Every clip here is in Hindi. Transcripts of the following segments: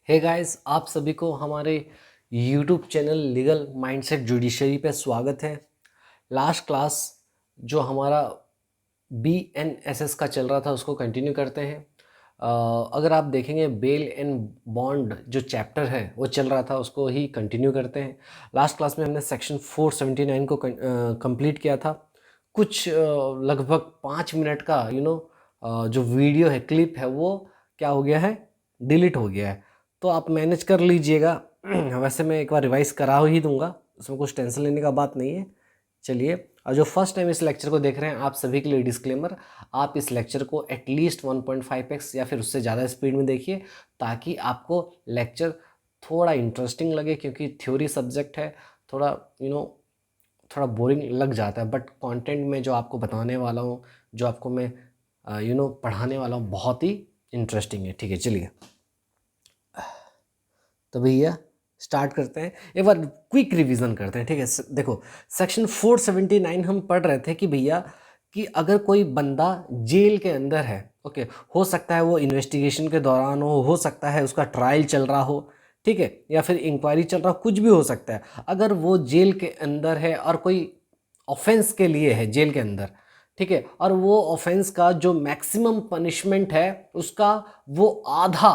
हे गाइस, आप सभी को हमारे YouTube channel legal mindset judiciary पे स्वागत है। लास्ट क्लास जो हमारा BNSS का चल रहा था उसको कंटिन्यू करते हैं। अगर आप देखेंगे बेल एंड बॉन्ड जो चैप्टर है वो चल रहा था, उसको ही कंटिन्यू करते हैं। लास्ट क्लास में हमने सेक्शन 479 को कंप्लीट किया था। कुछ लगभग 5 मिनट का जो वीडियो है, क्लिप है, वो क्या हो गया है, डिलीट हो गया है। तो आप मैनेज कर लीजिएगा। वैसे मैं एक बार रिवाइज करा ही दूंगा, उसमें कुछ टेंशन लेने का बात नहीं है। चलिए, और जो फर्स्ट टाइम इस लेक्चर को देख रहे हैं आप सभी के लिए डिस्क्लेमर, आप इस लेक्चर को एटलीस्ट 1.5x या फिर उससे ज़्यादा स्पीड में देखिए ताकि आपको लेक्चर थोड़ा इंटरेस्टिंग लगे, क्योंकि थ्योरी सब्जेक्ट है, थोड़ा थोड़ा बोरिंग लग जाता है, बट कंटेंट में जो आपको बताने वाला हूँ, जो आपको मैं पढ़ाने वाला हूँ, बहुत ही इंटरेस्टिंग है। ठीक है, चलिए तो भैया स्टार्ट करते हैं। एक बार क्विक रिवीजन करते हैं। ठीक है, देखो, सेक्शन 479 हम पढ़ रहे थे कि भैया कि अगर कोई बंदा जेल के अंदर है, ओके, हो सकता है वो इन्वेस्टिगेशन के दौरान हो सकता है उसका ट्रायल चल रहा हो, ठीक है, या फिर इंक्वायरी चल रहा हो, कुछ भी हो सकता है। अगर वो जेल के अंदर है और कोई ऑफेंस के लिए है जेल के अंदर, ठीक है, और वो ऑफेंस का जो मैक्सिमम पनिशमेंट है उसका वो आधा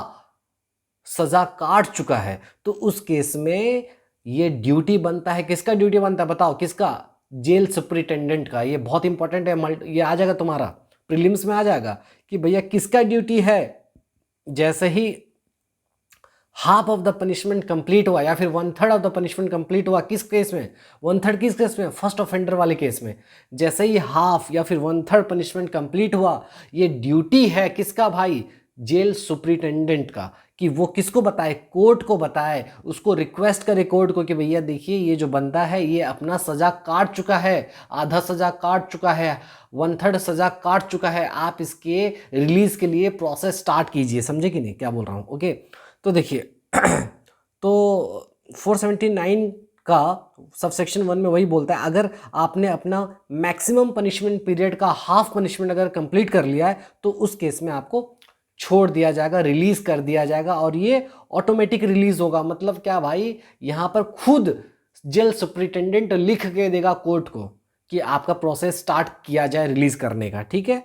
सजा काट चुका है, तो उस केस में ये ड्यूटी बनता है। किसका ड्यूटी बनता है बताओ, किसका? जेल सुपरिटेंडेंट का। ये बहुत इंपॉर्टेंट है, ये आ जाएगा तुम्हारा प्रीलिम्स में आ जाएगा कि भैया किसका ड्यूटी है। जैसे ही half of the punishment complete हुआ या फिर 1/3 ऑफ द पनिशमेंट कंप्लीट हुआ, किस केस में? 1/3 किस केस में? फर्स्ट ऑफेंडर वाले केस में। जैसे ही हाफ या फिर 1/3 पनिशमेंट कंप्लीट हुआ, ये ड्यूटी है किसका भाई? जेल सुपरिटेंडेंट का, कि वो किसको बताए? कोर्ट को बताए, उसको रिक्वेस्ट करे कोर्ट को कि भैया देखिए ये जो बंदा है ये अपना सजा काट चुका है, आधा सजा काट चुका है, 1/3 सजा काट चुका है, आप इसके रिलीज के लिए प्रोसेस स्टार्ट कीजिए। समझे कि नहीं क्या बोल रहा हूँ? ओके, तो देखिए तो 479 का सबसेक्शन 1 में वही बोलता है, अगर आपने अपना मैक्सिमम पनिशमेंट पीरियड का हाफ पनिशमेंट अगर कंप्लीट कर लिया है तो उस केस में आपको छोड़ दिया जाएगा, रिलीज कर दिया जाएगा, और ये ऑटोमेटिक रिलीज होगा। मतलब क्या भाई, यहां पर खुद जेल सुपरिटेंडेंट लिख के देगा कोर्ट को कि आपका प्रोसेस स्टार्ट किया जाए रिलीज करने का। ठीक है,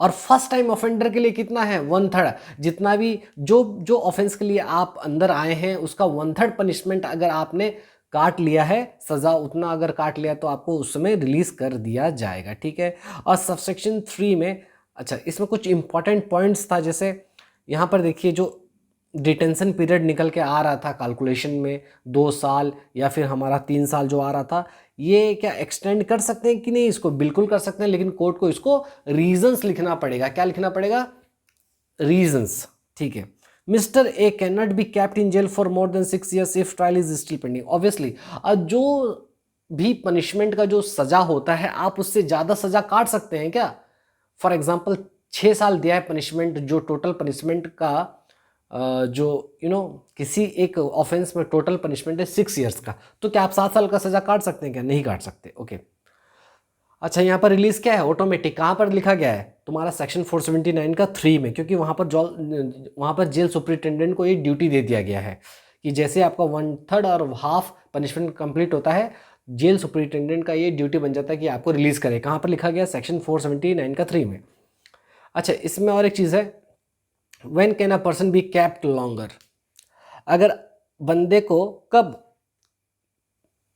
और फर्स्ट टाइम ऑफेंडर के लिए कितना है? 1/3। जितना भी जो जो ऑफेंस के लिए आप अंदर आए हैं उसका 1/3 पनिशमेंट अगर आपने काट लिया है, सजा उतना अगर काट लिया तो आपको उस समय रिलीज कर दिया जाएगा। ठीक है, और सबसेक्शन 3 में, अच्छा इसमें कुछ इंपॉर्टेंट पॉइंट्स था। जैसे यहाँ पर देखिए, जो डिटेंशन पीरियड निकल के आ रहा था कैलकुलेशन में, 2 साल या फिर हमारा 3 साल जो आ रहा था, ये क्या एक्सटेंड कर सकते हैं कि नहीं? इसको बिल्कुल कर सकते हैं, लेकिन कोर्ट को इसको रीजंस लिखना पड़ेगा। क्या लिखना पड़ेगा? रीजंस। ठीक है, mister A can not be kept in jail for more than 6 years if trial is still pending. Obviously जो भी पनिशमेंट का जो सजा होता है आप उससे ज्यादा सजा काट सकते हैं क्या? फॉर एग्जाम्पल 6 साल दिया है पनिशमेंट, जो टोटल पनिशमेंट का जो किसी एक ऑफेंस में टोटल पनिशमेंट है 6 years का, तो क्या आप 7 साल का सजा काट सकते हैं क्या? नहीं काट सकते। ओके, अच्छा यहाँ पर रिलीज क्या है? ऑटोमेटिक। कहाँ पर लिखा गया है? तुम्हारा सेक्शन 479 का 3 में, क्योंकि वहाँ पर जेल सुपरिटेंडेंट को ये ड्यूटी दे दिया गया है कि जैसे आपका 1/3 और हाफ पनिशमेंट कंप्लीट होता है, जेल सुपरिटेंडेंट का ये ड्यूटी बन जाता है कि आपको रिलीज करे। कहाँ पर लिखा गया? सेक्शन 479 का 3 में। अच्छा, इसमें और एक चीज़ है, when can a person be kept longer. अगर बंदे को कब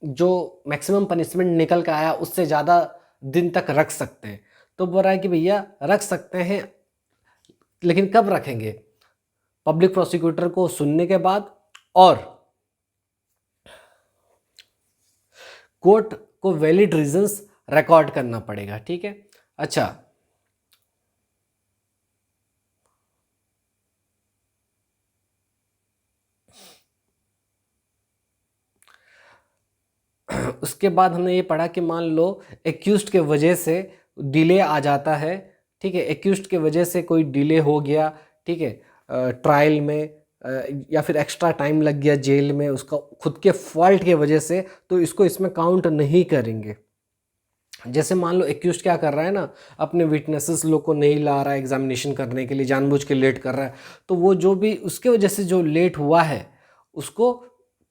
जो मैक्सिमम पनिशमेंट निकल के आया उससे ज़्यादा दिन तक रख सकते हैं, तो बोल रहा है कि भैया रख सकते हैं, लेकिन कब रखेंगे? पब्लिक प्रोसिक्यूटर को सुनने के बाद और कोर्ट को वैलिड रीजंस रिकॉर्ड करना पड़ेगा। ठीक है, अच्छा उसके बाद हमने ये पढ़ा कि मान लो एक्यूज्ड के वजह से डिले आ जाता है। ठीक है, एक्यूज्ड के वजह से कोई डिले हो गया, ठीक है, ट्रायल में, या फिर एक्स्ट्रा टाइम लग गया जेल में उसका खुद के फॉल्ट के वजह से, तो इसको इसमें काउंट नहीं करेंगे। जैसे मान लो एक्यूज क्या कर रहा है ना, अपने विटनेसेस लोग को नहीं ला रहा है एग्जामिनेशन करने के लिए, जानबूझ के लेट कर रहा है, तो वो जो भी उसके वजह से जो लेट हुआ है उसको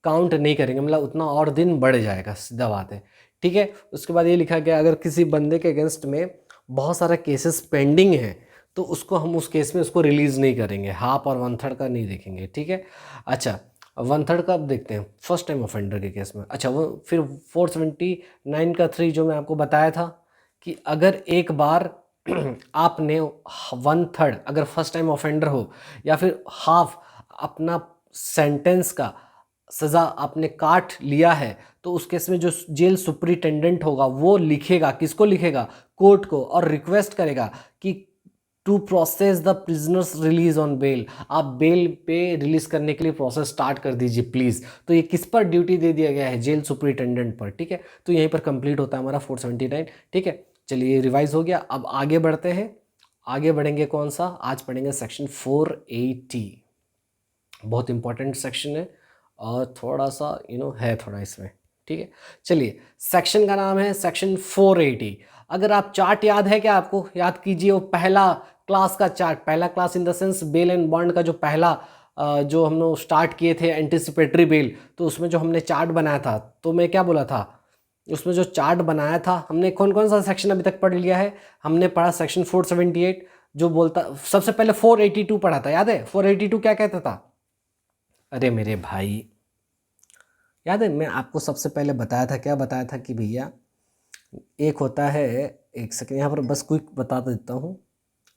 काउंट नहीं करेंगे, मतलब उतना और दिन बढ़ जाएगा, सीधा बात है। ठीक है, उसके बाद ये लिखा गया अगर किसी बंदे के अगेंस्ट में बहुत सारा केसेस पेंडिंग है तो उसको हम उस केस में उसको रिलीज़ नहीं करेंगे, हाफ और 1/3 का नहीं देखेंगे। ठीक है, अच्छा 1/3 का अब देखते हैं फर्स्ट टाइम ऑफेंडर के केस में। अच्छा वो फिर 479 का 3 जो मैं आपको बताया था कि अगर एक बार आपने 1/3 अगर फर्स्ट टाइम ऑफेंडर हो या फिर हाफ अपना सेंटेंस का सज़ा आपने काट लिया है, तो उस केस में जो जेल सुपरिटेंडेंट होगा वो लिखेगा, किसको लिखेगा, कोर्ट को, और रिक्वेस्ट करेगा कि to process the prisoners release on bail, आप बेल पे रिलीज करने के लिए प्रोसेस स्टार्ट कर दीजिए प्लीज़। तो ये किस पर ड्यूटी दे दिया गया है, जेल सुपरिटेंडेंट पर। ठीक है, तो यहीं पर कंप्लीट होता है हमारा 479। ठीक है, चलिए रिवाइज हो गया, अब आगे बढ़ते हैं। आगे बढ़ेंगे कौन सा, आज पढ़ेंगे सेक्शन 480, बहुत इंपॉर्टेंट सेक्शन है और थोड़ा सा है थोड़ा इसमें। ठीक है, चलिए सेक्शन का नाम है सेक्शन 480। अगर आप चार्ट याद है क्या आपको, याद कीजिए वो पहला क्लास का चार्ट, पहला class in the sense bail and bond का जो पहला जो हम लोग स्टार्ट किए थे एंटिसिपेटरी बेल, तो उसमें जो हमने चार्ट बनाया था, तो मैं क्या बोला था, उसमें जो चार्ट बनाया था हमने कौन कौन सा सेक्शन अभी तक पढ़ लिया है, हमने पढ़ा सेक्शन 478 जो बोलता, सबसे पहले 482 पढ़ा था, याद है 482 क्या कहता था। अरे मेरे भाई याद है, मैं आपको सबसे पहले बताया था, क्या बताया था कि भैया एक होता है, एक सेकंड यहाँ पर बस क्विक बता देता हूँ।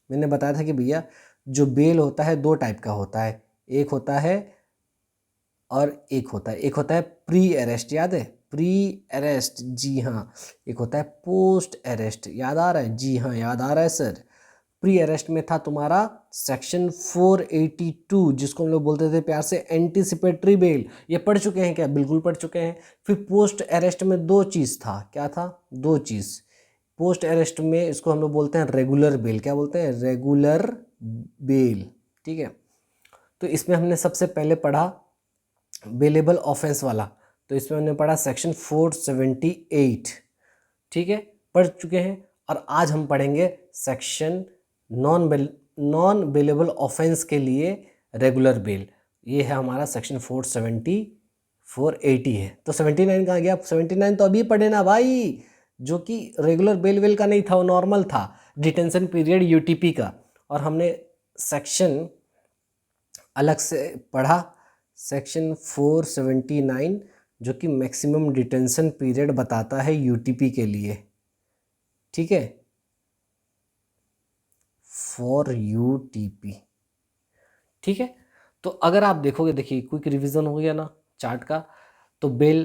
मैंने बताया था कि भैया जो बेल होता है दो टाइप का होता है, एक होता है और एक होता है प्री अरेस्ट, याद है प्री अरेस्ट, जी हाँ। एक होता है पोस्ट अरेस्ट, याद आ रहा है, जी हाँ याद आ रहा है सर। प्री अरेस्ट में था तुम्हारा सेक्शन 482 जिसको हम लोग बोलते थे प्यार से एंटीसिपेटरी बेल, ये पढ़ चुके हैं क्या, बिल्कुल पढ़ चुके हैं। फिर पोस्ट अरेस्ट में दो चीज़ था, क्या था, दो चीज़। पोस्ट अरेस्ट में इसको हम लोग बोलते हैं रेगुलर बेल, क्या बोलते हैं, रेगुलर बेल। ठीक है, तो इसमें हमने सबसे पहले पढ़ा बेलेबल ऑफेंस वाला, तो इसमें हमने पढ़ा सेक्शन 478। ठीक है, पढ़ चुके हैं। और आज हम पढ़ेंगे सेक्शन नॉन बेलेबल ऑफेंस के लिए रेगुलर बेल, ये है हमारा सेक्शन 480 है। तो 79 कहाँ गया, 79 तो अभी पढ़े ना भाई, जो कि रेगुलर बेल वेल का नहीं था, वो नॉर्मल था, डिटेंशन पीरियड यूटीपी का। और हमने सेक्शन अलग से पढ़ा सेक्शन 479 जो कि मैक्सिमम डिटेंशन पीरियड बताता है यूटीपी के लिए। ठीक है, फॉर यूटीपी। ठीक है, तो अगर आप देखोगे, देखिए क्विक रिवीजन हो गया ना चार्ट का, तो बेल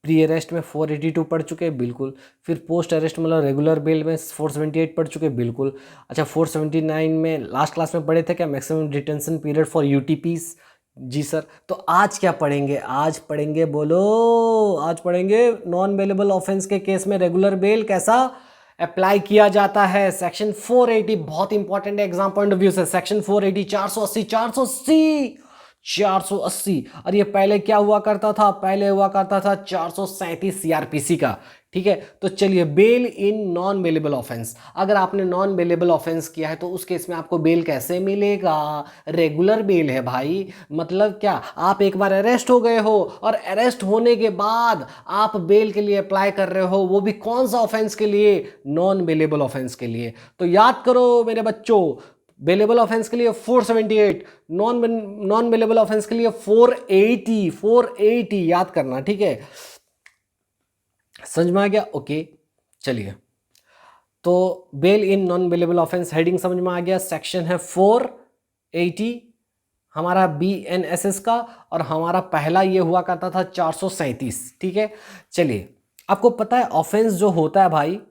प्री अरेस्ट में 482 पढ़ चुके हैं, बिल्कुल। फिर पोस्ट अरेस्ट मतलब रेगुलर बेल में 478 पढ़ चुके हैं, बिल्कुल। अच्छा 479 में लास्ट क्लास में पढ़े थे क्या, maximum detention period for UTPs, जी सर। तो आज क्या पढ़ेंगे, आज पढ़ेंगे, बोलो, आज पढ़ेंगे नॉन बेलेबल ऑफेंस के केस में रेगुलर बेल कैसा अप्लाई किया जाता है। सेक्शन 480 बहुत इंपॉर्टेंट है एग्जाम पॉइंट ऑफ व्यू से। सेक्शन 480 480 और ये पहले क्या हुआ करता था, पहले हुआ करता था 437 सीआरपीसी का। ठीक है, तो चलिए bail in non bailable offence, अगर आपने नॉन बेलेबल ऑफेंस किया है तो उस केस में आपको बेल कैसे मिलेगा, रेगुलर बेल है भाई। मतलब क्या, आप एक बार अरेस्ट हो गए हो और अरेस्ट होने के बाद आप बेल के लिए अप्लाई कर रहे हो, वो भी कौन सा ऑफेंस के लिए, नॉन बेलेबल ऑफेंस के लिए। तो याद करो मेरे बच्चों, बेलेबल ऑफेंस के लिए 478, नॉन बेलेबल ऑफेंस के लिए 480 याद करना। ठीक है, समझ में आ गया, ओके। चलिए, तो bail in non bailable offence heading समझ में आ गया। सेक्शन है 480 हमारा BNSS का, और हमारा पहला ये हुआ करता था 437। ठीक है, चलिए आपको पता है ऑफेंस जो होता है भाई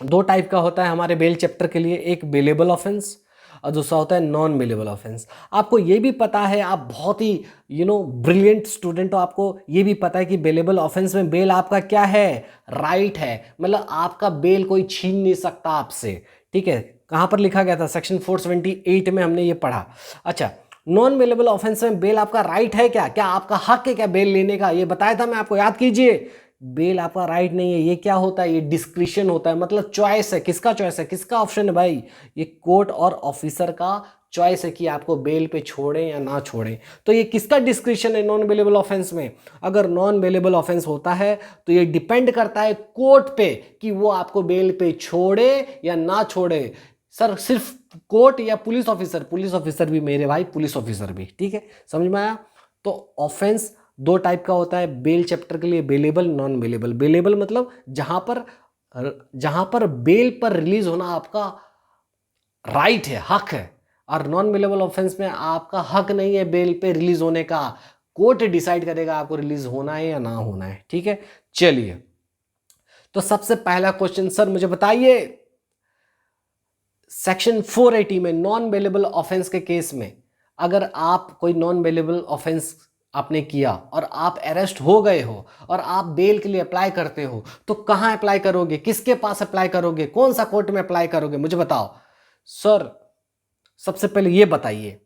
दो टाइप का होता है हमारे बेल चैप्टर के लिए, एक बेलेबल ऑफेंस और दूसरा होता है नॉन बेलेबल ऑफेंस। आपको ये भी पता है, आप बहुत ही ब्रिलियंट स्टूडेंट हो, आपको ये भी पता है कि बेलेबल ऑफेंस में बेल आपका क्या है, राइट है, मतलब आपका बेल कोई छीन नहीं सकता आपसे। ठीक है, कहाँ पर लिखा गया था, सेक्शन 478 में हमने ये पढ़ा। अच्छा, नॉन बेलेबल ऑफेंस में बेल आपका राइट है क्या, क्या आपका हक है क्या बेल लेने का, ये बताया था मैं आपको, याद कीजिए। बेल आपका राइट नहीं है। ये क्या होता है, ये डिस्क्रिशन होता है, मतलब चॉइस है। किसका चॉइस है, किसका ऑप्शन है भाई, ये कोर्ट और ऑफिसर का चॉइस है कि आपको बेल पे छोड़ें या ना छोड़ें। तो ये किसका डिस्क्रिशन है नॉन बेलेबल ऑफेंस में, अगर नॉन बेलेबल ऑफेंस होता है तो ये डिपेंड करता है कोर्ट पे कि वो आपको बेल पे छोड़े या ना छोड़े। सर सिर्फ कोर्ट या पुलिस ऑफिसर भी मेरे भाई, पुलिस ऑफिसर भी, ठीक है, समझ में आया। तो ऑफेंस दो टाइप का होता है बेल चैप्टर के लिए, बेलेबल, नॉन बेलेबल। बेलेबल मतलब जहां पर बेल पर रिलीज होना आपका राइट है, हक है, और नॉन बेलेबल ऑफेंस में आपका हक नहीं है बेल पे रिलीज होने का। कोर्ट डिसाइड करेगा आपको रिलीज होना है या ना होना है, ठीक है। चलिए, तो सबसे पहला क्वेश्चन सर मुझे बताइए, सेक्शन 480 में नॉन बेलेबल ऑफेंस के केस में अगर आप कोई नॉन बेलेबल ऑफेंस आपने किया और आप अरेस्ट हो गए हो और आप बेल के लिए अप्लाई करते हो, तो कहां अप्लाई करोगे, किसके पास अप्लाई करोगे, कौन सा कोर्ट में अप्लाई करोगे, मुझे बताओ। सर सबसे पहले ये बताइए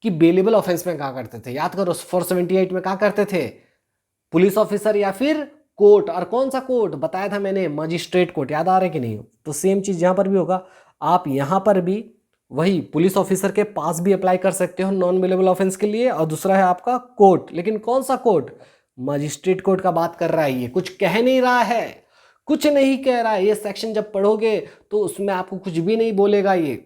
कि बेलेबल ऑफेंस में क्या करते थे, याद करो 478 में क्या करते थे, पुलिस ऑफिसर या फिर कोर्ट, और कौन सा कोर्ट बताया था मैंने, मजिस्ट्रेट कोर्ट, याद आ रहा है कि नहीं। तो सेम चीज यहां पर भी होगा, आप यहां पर भी वही पुलिस ऑफिसर के पास भी अप्लाई कर सकते हो नॉन बेलेबल ऑफेंस के लिए, और दूसरा है आपका कोर्ट, लेकिन कौन सा कोर्ट, मजिस्ट्रेट कोर्ट का बात कर रहा है। ये कुछ कह नहीं रहा है, कुछ नहीं कह रहा है, ये सेक्शन जब पढ़ोगे तो उसमें आपको कुछ भी नहीं बोलेगा ये,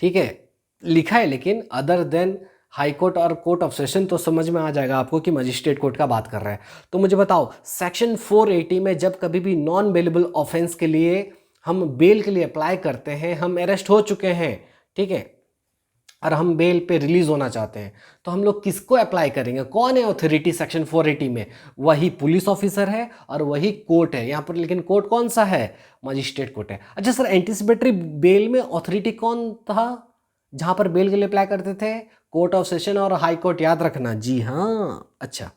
ठीक है, लिखा है लेकिन अदर देन हाई कोर्ट और कोर्ट ऑफ सेशन, तो समझ में आ जाएगा आपको कि मजिस्ट्रेट कोर्ट का बात कर रहा है। तो मुझे बताओ, सेक्शन 480 में जब कभी भी नॉन बेलेबल ऑफेंस के लिए हम बेल के लिए अप्लाई करते हैं, हम अरेस्ट हो चुके हैं, ठीक है, और हम बेल पे रिलीज होना चाहते हैं, तो हम लोग किसको अप्लाई करेंगे, कौन है ऑथोरिटी सेक्शन 480 में, वही पुलिस ऑफिसर है और वही कोर्ट है यहाँ पर, लेकिन कोर्ट कौन सा है, मजिस्ट्रेट कोर्ट है। अच्छा सर, एंटीसिपेटरी बेल में ऑथोरिटी कौन था जहां पर बेल के लिए अप्लाई करते थे, कोर्ट ऑफ सेशन और हाई कोर्ट, याद रखना, जी हाँ। अच्छा,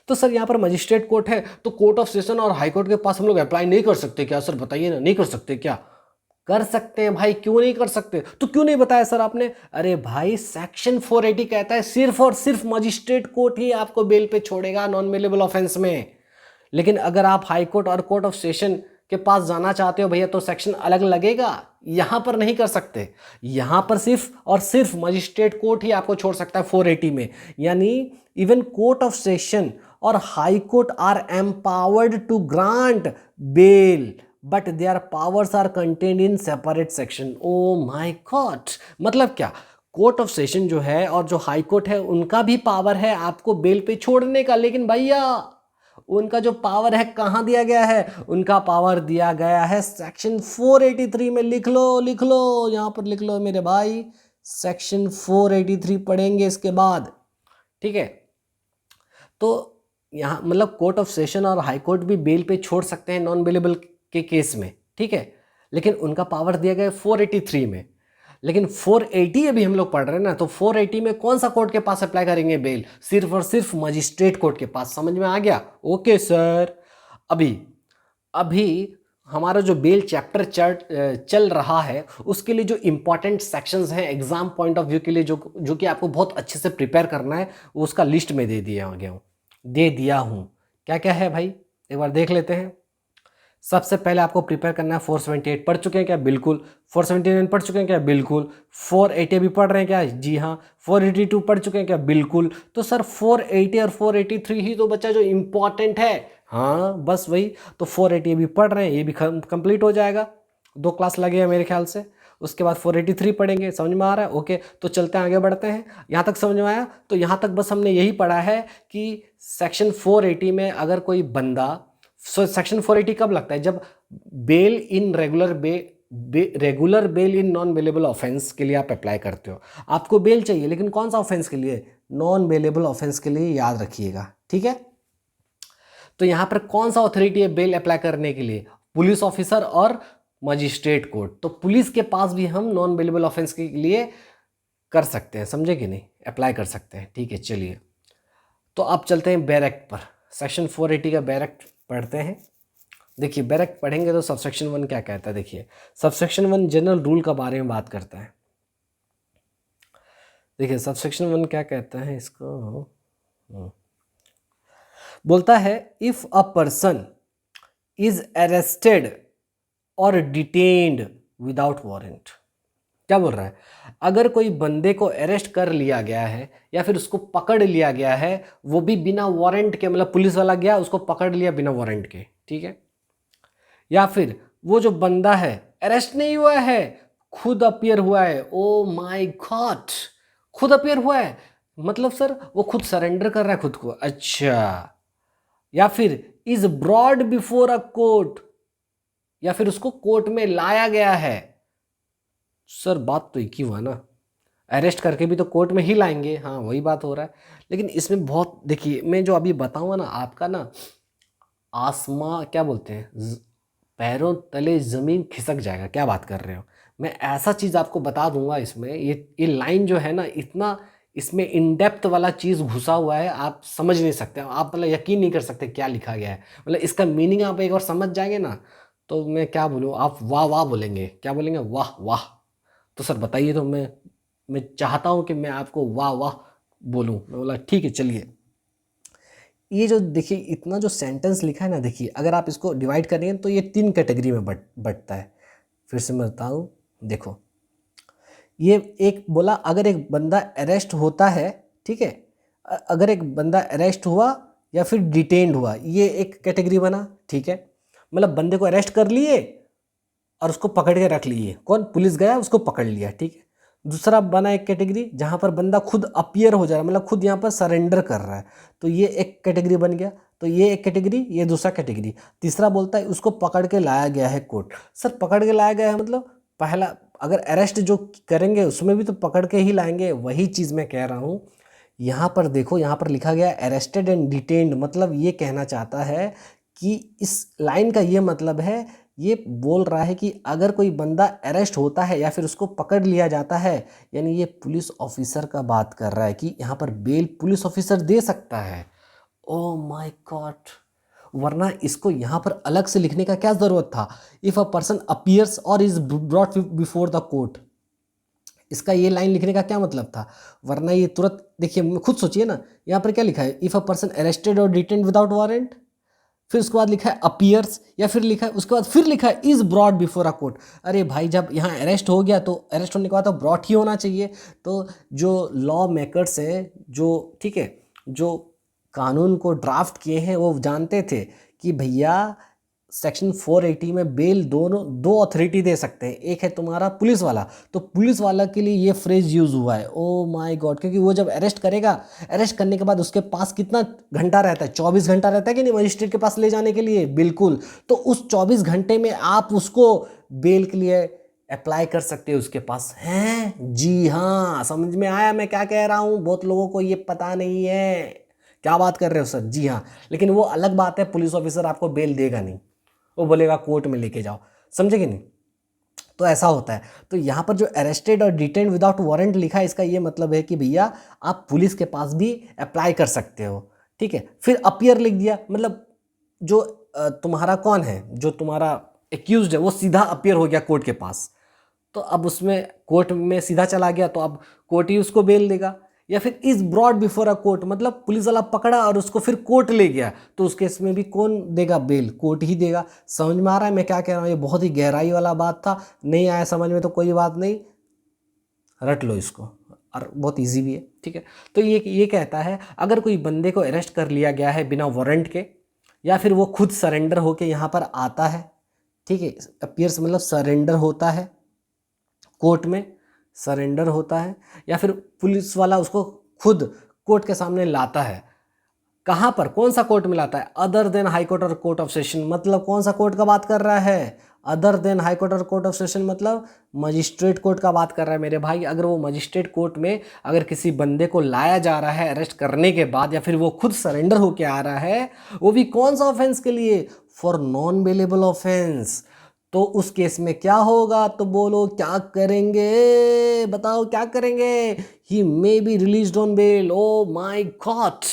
तो सर यहाँ पर मजिस्ट्रेट कोर्ट है, तो कोर्ट ऑफ सेशन और हाई कोर्ट के पास हम लोग अप्लाई नहीं कर सकते क्या, सर बताइए ना, नहीं कर सकते क्या, कर सकते हैं भाई, क्यों नहीं कर सकते, तो क्यों नहीं बताया सर आपने। अरे भाई सेक्शन 480 कहता है सिर्फ और सिर्फ मजिस्ट्रेट कोर्ट ही आपको बेल पे छोड़ेगा नॉन बेलेबल ऑफेंस में, लेकिन अगर आप हाई कोर्ट और कोर्ट ऑफ सेशन के पास जाना चाहते हो भैया तो सेक्शन अलग लगेगा, यहां पर नहीं कर सकते, यहां पर सिर्फ और सिर्फ मजिस्ट्रेट कोर्ट ही आपको छोड़ सकता है 480 में। यानी इवन कोर्ट ऑफ सेशन और high court are empowered to grant bail but their powers are contained in separate section. Oh my god, मतलब क्या, कोर्ट ऑफ सेशन जो है और जो हाई कोर्ट है उनका भी पावर है आपको बेल पे छोड़ने का, लेकिन भैया उनका जो पावर है कहां दिया गया है, उनका पावर दिया गया है सेक्शन 483 में। लिख लो, लिख लो, यहां पर लिख लो मेरे भाई, सेक्शन 483 पढ़ेंगे इसके बाद, ठीक है। तो यहाँ मतलब कोर्ट ऑफ सेशन और हाई कोर्ट भी बेल पे छोड़ सकते हैं नॉन बेलेबल के केस में, ठीक है, लेकिन उनका पावर दिया गया है 483 में। लेकिन 480 अभी हम लोग पढ़ रहे हैं ना, तो 480 में कौन सा कोर्ट के पास अप्लाई करेंगे बेल, सिर्फ और सिर्फ मजिस्ट्रेट कोर्ट के पास। समझ में आ गया, ओके सर। अभी अभी हमारा जो बेल चैप्टर चल रहा है उसके लिए जो इंपॉर्टेंट सेक्शंस हैं एग्जाम पॉइंट ऑफ व्यू के लिए, जो कि आपको बहुत अच्छे से प्रिपेयर करना है, वो उसका लिस्ट में दे दिया हूँ। क्या क्या है भाई, एक बार देख लेते हैं। सबसे पहले आपको प्रिपेयर करना है 478 पढ़ चुके हैं क्या, बिल्कुल। 479 पढ़ चुके हैं क्या, बिल्कुल। 480 भी पढ़ रहे हैं क्या, जी हाँ। 482 पढ़ चुके हैं क्या, बिल्कुल। तो सर 480 और 483 ही तो बच्चा जो इंपॉर्टेंट है, हाँ बस वही। तो 480 भी पढ़ रहे हैं, ये भी कंप्लीट हो जाएगा, 2 क्लास लगे हैं मेरे ख्याल से। उसके बाद 483 पढ़ेंगे, समझ में आ रहा है, ओके। तो चलते हैं, आगे बढ़ते हैं। यहाँ तक समझ में आया, तो यहाँ तक बस हमने यही पढ़ा है कि सेक्शन 480 में अगर कोई बंदा, सेक्शन 480 कब लगता है, जब bail in regular bail in non bailable offence के लिए आप अप्लाई करते हो, आपको बेल चाहिए, लेकिन कौन सा ऑफेंस के लिए, नॉन बेलेबल ऑफेंस के लिए, याद रखिएगा, ठीक है। तो यहां पर कौन सा ऑथोरिटी है बेल अप्लाई करने के लिए, पुलिस ऑफिसर और मजिस्ट्रेट कोर्ट। तो पुलिस के पास भी हम नॉन बेलेबल ऑफेंस के लिए कर सकते हैं, समझे कि नहीं, अप्लाई कर सकते हैं, ठीक है। चलिए, तो अब चलते हैं बैरक पर, सेक्शन 480 का बैरक पढ़ते हैं। देखिए बैरक पढ़ेंगे तो सबसेक्शन 1 क्या कहता है, देखिए सबसेक्शन 1 जनरल रूल का बारे में बात करता है। देखिए सबसेक्शन 1 क्या कहता है इसको, बोलता है if a person is arrested और डिटेन्ड विदाउट वारंट। क्या बोल रहा है, अगर कोई बंदे को अरेस्ट कर लिया गया है या फिर उसको पकड़ लिया गया है, वो भी बिना वारंट के, मतलब पुलिस वाला गया उसको पकड़ लिया बिना वारंट के, ठीक है, या फिर वो जो बंदा है अरेस्ट नहीं हुआ है, खुद अपीयर हुआ है, ओ माय गॉड, खुद अपीयर हुआ है, मतलब सर वो खुद सरेंडर कर रहा है खुद को, अच्छा, या फिर is broad before a court, या फिर उसको कोर्ट में लाया गया है। सर बात तो एक ही हुआ ना, अरेस्ट करके भी तो कोर्ट में ही लाएंगे, हाँ वही बात हो रहा है। लेकिन इसमें बहुत, देखिए मैं जो अभी बताऊंगा ना आपका ना, आसमां क्या बोलते हैं, पैरों तले ज़मीन खिसक जाएगा, क्या बात कर रहे हो। मैं ऐसा चीज़ आपको बता दूंगा इसमें, ये लाइन जो है ना, इतना इसमें इन डेप्थ वाला चीज़ घुसा हुआ है, आप समझ नहीं सकते, आप मतलब यकीन नहीं कर सकते क्या लिखा गया है, मतलब इसका मीनिंग आप एक बार समझ जाएंगे ना, तो मैं क्या बोलूँ, आप वाह वाह बोलेंगे, क्या बोलेंगे, वाह वाह। तो सर बताइए, तो मैं चाहता हूँ कि मैं आपको वाह वाह बोलूँ, मैं बोला ठीक है चलिए। ये जो देखिए इतना जो सेंटेंस लिखा है ना, देखिए अगर आप इसको डिवाइड करेंगे तो ये 3 कैटेगरी में बटता है। फिर से मैं बताऊँ, देखो ये एक बोला, अगर एक बंदा अरेस्ट होता है, ठीक है, अगर एक बंदा अरेस्ट हुआ या फिर डिटेन्ड हुआ, ये एक कैटेगरी बना, ठीक है, मतलब बंदे को अरेस्ट कर लिए और उसको पकड़ के रख लिए, कौन, पुलिस गया उसको पकड़ लिया, ठीक है। दूसरा बना एक कैटेगरी जहाँ पर बंदा खुद अपीयर हो जा रहा है, मतलब खुद यहाँ पर सरेंडर कर रहा है, तो ये एक कैटेगरी बन गया, तो ये एक कैटेगरी, ये दूसरा कैटेगरी। तीसरा बोलता है उसको पकड़ के लाया गया है कोर्ट। सर पकड़ के लाया गया है मतलब पहला, अगर अरेस्ट जो करेंगे उसमें भी तो पकड़ के ही लाएंगे, वही चीज़ मैं कह रहा हूँ। यहाँ पर देखो, यहाँ पर लिखा गया अरेस्टेड एंड डिटेन्ड, मतलब ये कहना चाहता है कि इस लाइन का ये मतलब है, ये बोल रहा है कि अगर कोई बंदा अरेस्ट होता है या फिर उसको पकड़ लिया जाता है, यानी ये पुलिस ऑफिसर का बात कर रहा है कि यहाँ पर बेल पुलिस ऑफिसर दे सकता है। ओ माय गॉड, वरना इसको यहाँ पर अलग से लिखने का क्या ज़रूरत था, इफ़ अ पर्सन अपीयर्स और is brought before the court, इसका ये लाइन लिखने का क्या मतलब था, वरना ये तुरंत, देखिए खुद सोचिए ना, यहाँ पर क्या लिखा है, इफ़ अ पर्सन अरेस्टेड और डिटेन्ड विदाउट वारंट, फिर उसके बाद लिखा है अपीयर्स, या फिर लिखा है उसके बाद फिर लिखा है is brought before a court. अरे भाई जब यहाँ अरेस्ट हो गया तो अरेस्ट होने के बाद तो ब्रॉट ही होना चाहिए। तो जो लॉ मेकर्स हैं, जो ठीक है, जो कानून को ड्राफ्ट किए हैं, वो जानते थे कि भैया सेक्शन 480 में बेल दोनों दो अथॉरिटी दे सकते हैं, एक है तुम्हारा पुलिस वाला, तो पुलिस वाला के लिए ये फ्रेज यूज़ हुआ है, ओ माय गॉड, क्योंकि वो जब अरेस्ट करेगा, अरेस्ट करने के बाद उसके पास कितना घंटा रहता है, 24 घंटा रहता है कि नहीं मजिस्ट्रेट के पास ले जाने के लिए, बिल्कुल। तो उस 24 घंटे में आप उसको बेल के लिए अप्लाई कर सकते हो उसके पास हैं। जी हाँ, समझ में आया मैं क्या कह रहा हूँ, बहुत लोगों को ये पता नहीं है, क्या बात कर रहे हो सर, जी हाँ। लेकिन वो अलग बात है, पुलिस ऑफिसर आपको बेल देगा नहीं, वो बोलेगा कोर्ट में लेके जाओ, समझे कि नहीं। तो ऐसा होता है। तो यहाँ पर जो अरेस्टेड और डिटेन्ड विदाउट वारंट लिखा है, इसका ये मतलब है कि भैया आप पुलिस के पास भी अप्लाई कर सकते हो, ठीक है। फिर अपीयर लिख दिया, मतलब जो तुम्हारा कौन है, जो तुम्हारा एक्यूज्ड है, वो सीधा अपीयर हो गया कोर्ट के पास, तो अब उसमें कोर्ट में सीधा चला गया, तो अब कोर्ट ही उसको बेल देगा। या फिर is brought before a court, मतलब पुलिस वाला पकड़ा और उसको फिर कोर्ट ले गया, तो उस केस में भी कौन देगा बेल, कोर्ट ही देगा। समझ में आ रहा है मैं क्या कह रहा हूँ, ये बहुत ही गहराई वाला बात था, नहीं आया समझ में तो कोई बात नहीं, रट लो इसको, और बहुत इजी भी है, ठीक है। तो ये कहता है अगर कोई बंदे को अरेस्ट कर लिया गया है बिना वारंट के, या फिर वो खुद सरेंडर होके यहाँ पर आता है, ठीक है, अपीयर्स मतलब सरेंडर होता है कोर्ट में, सरेंडर होता है, या फिर पुलिस वाला उसको खुद कोर्ट के सामने लाता है, कहाँ पर, कौन सा कोर्ट में लाता है, अदर देन हाई कोर्ट और कोर्ट ऑफ सेशन, मतलब कौन सा कोर्ट का बात कर रहा है, अदर देन हाई कोर्ट और कोर्ट ऑफ सेशन, मतलब मजिस्ट्रेट कोर्ट का बात कर रहा है मेरे भाई। अगर वो मजिस्ट्रेट कोर्ट में अगर किसी बंदे को लाया जा रहा है अरेस्ट करने के बाद, या फिर वो खुद सरेंडर होके आ रहा है, वो भी कौन सा ऑफेंस के लिए, फॉर नॉन बेलेबल ऑफेंस, तो उस केस में क्या होगा, तो बोलो क्या करेंगे, बताओ क्या करेंगे, he may be release on bail, oh my god,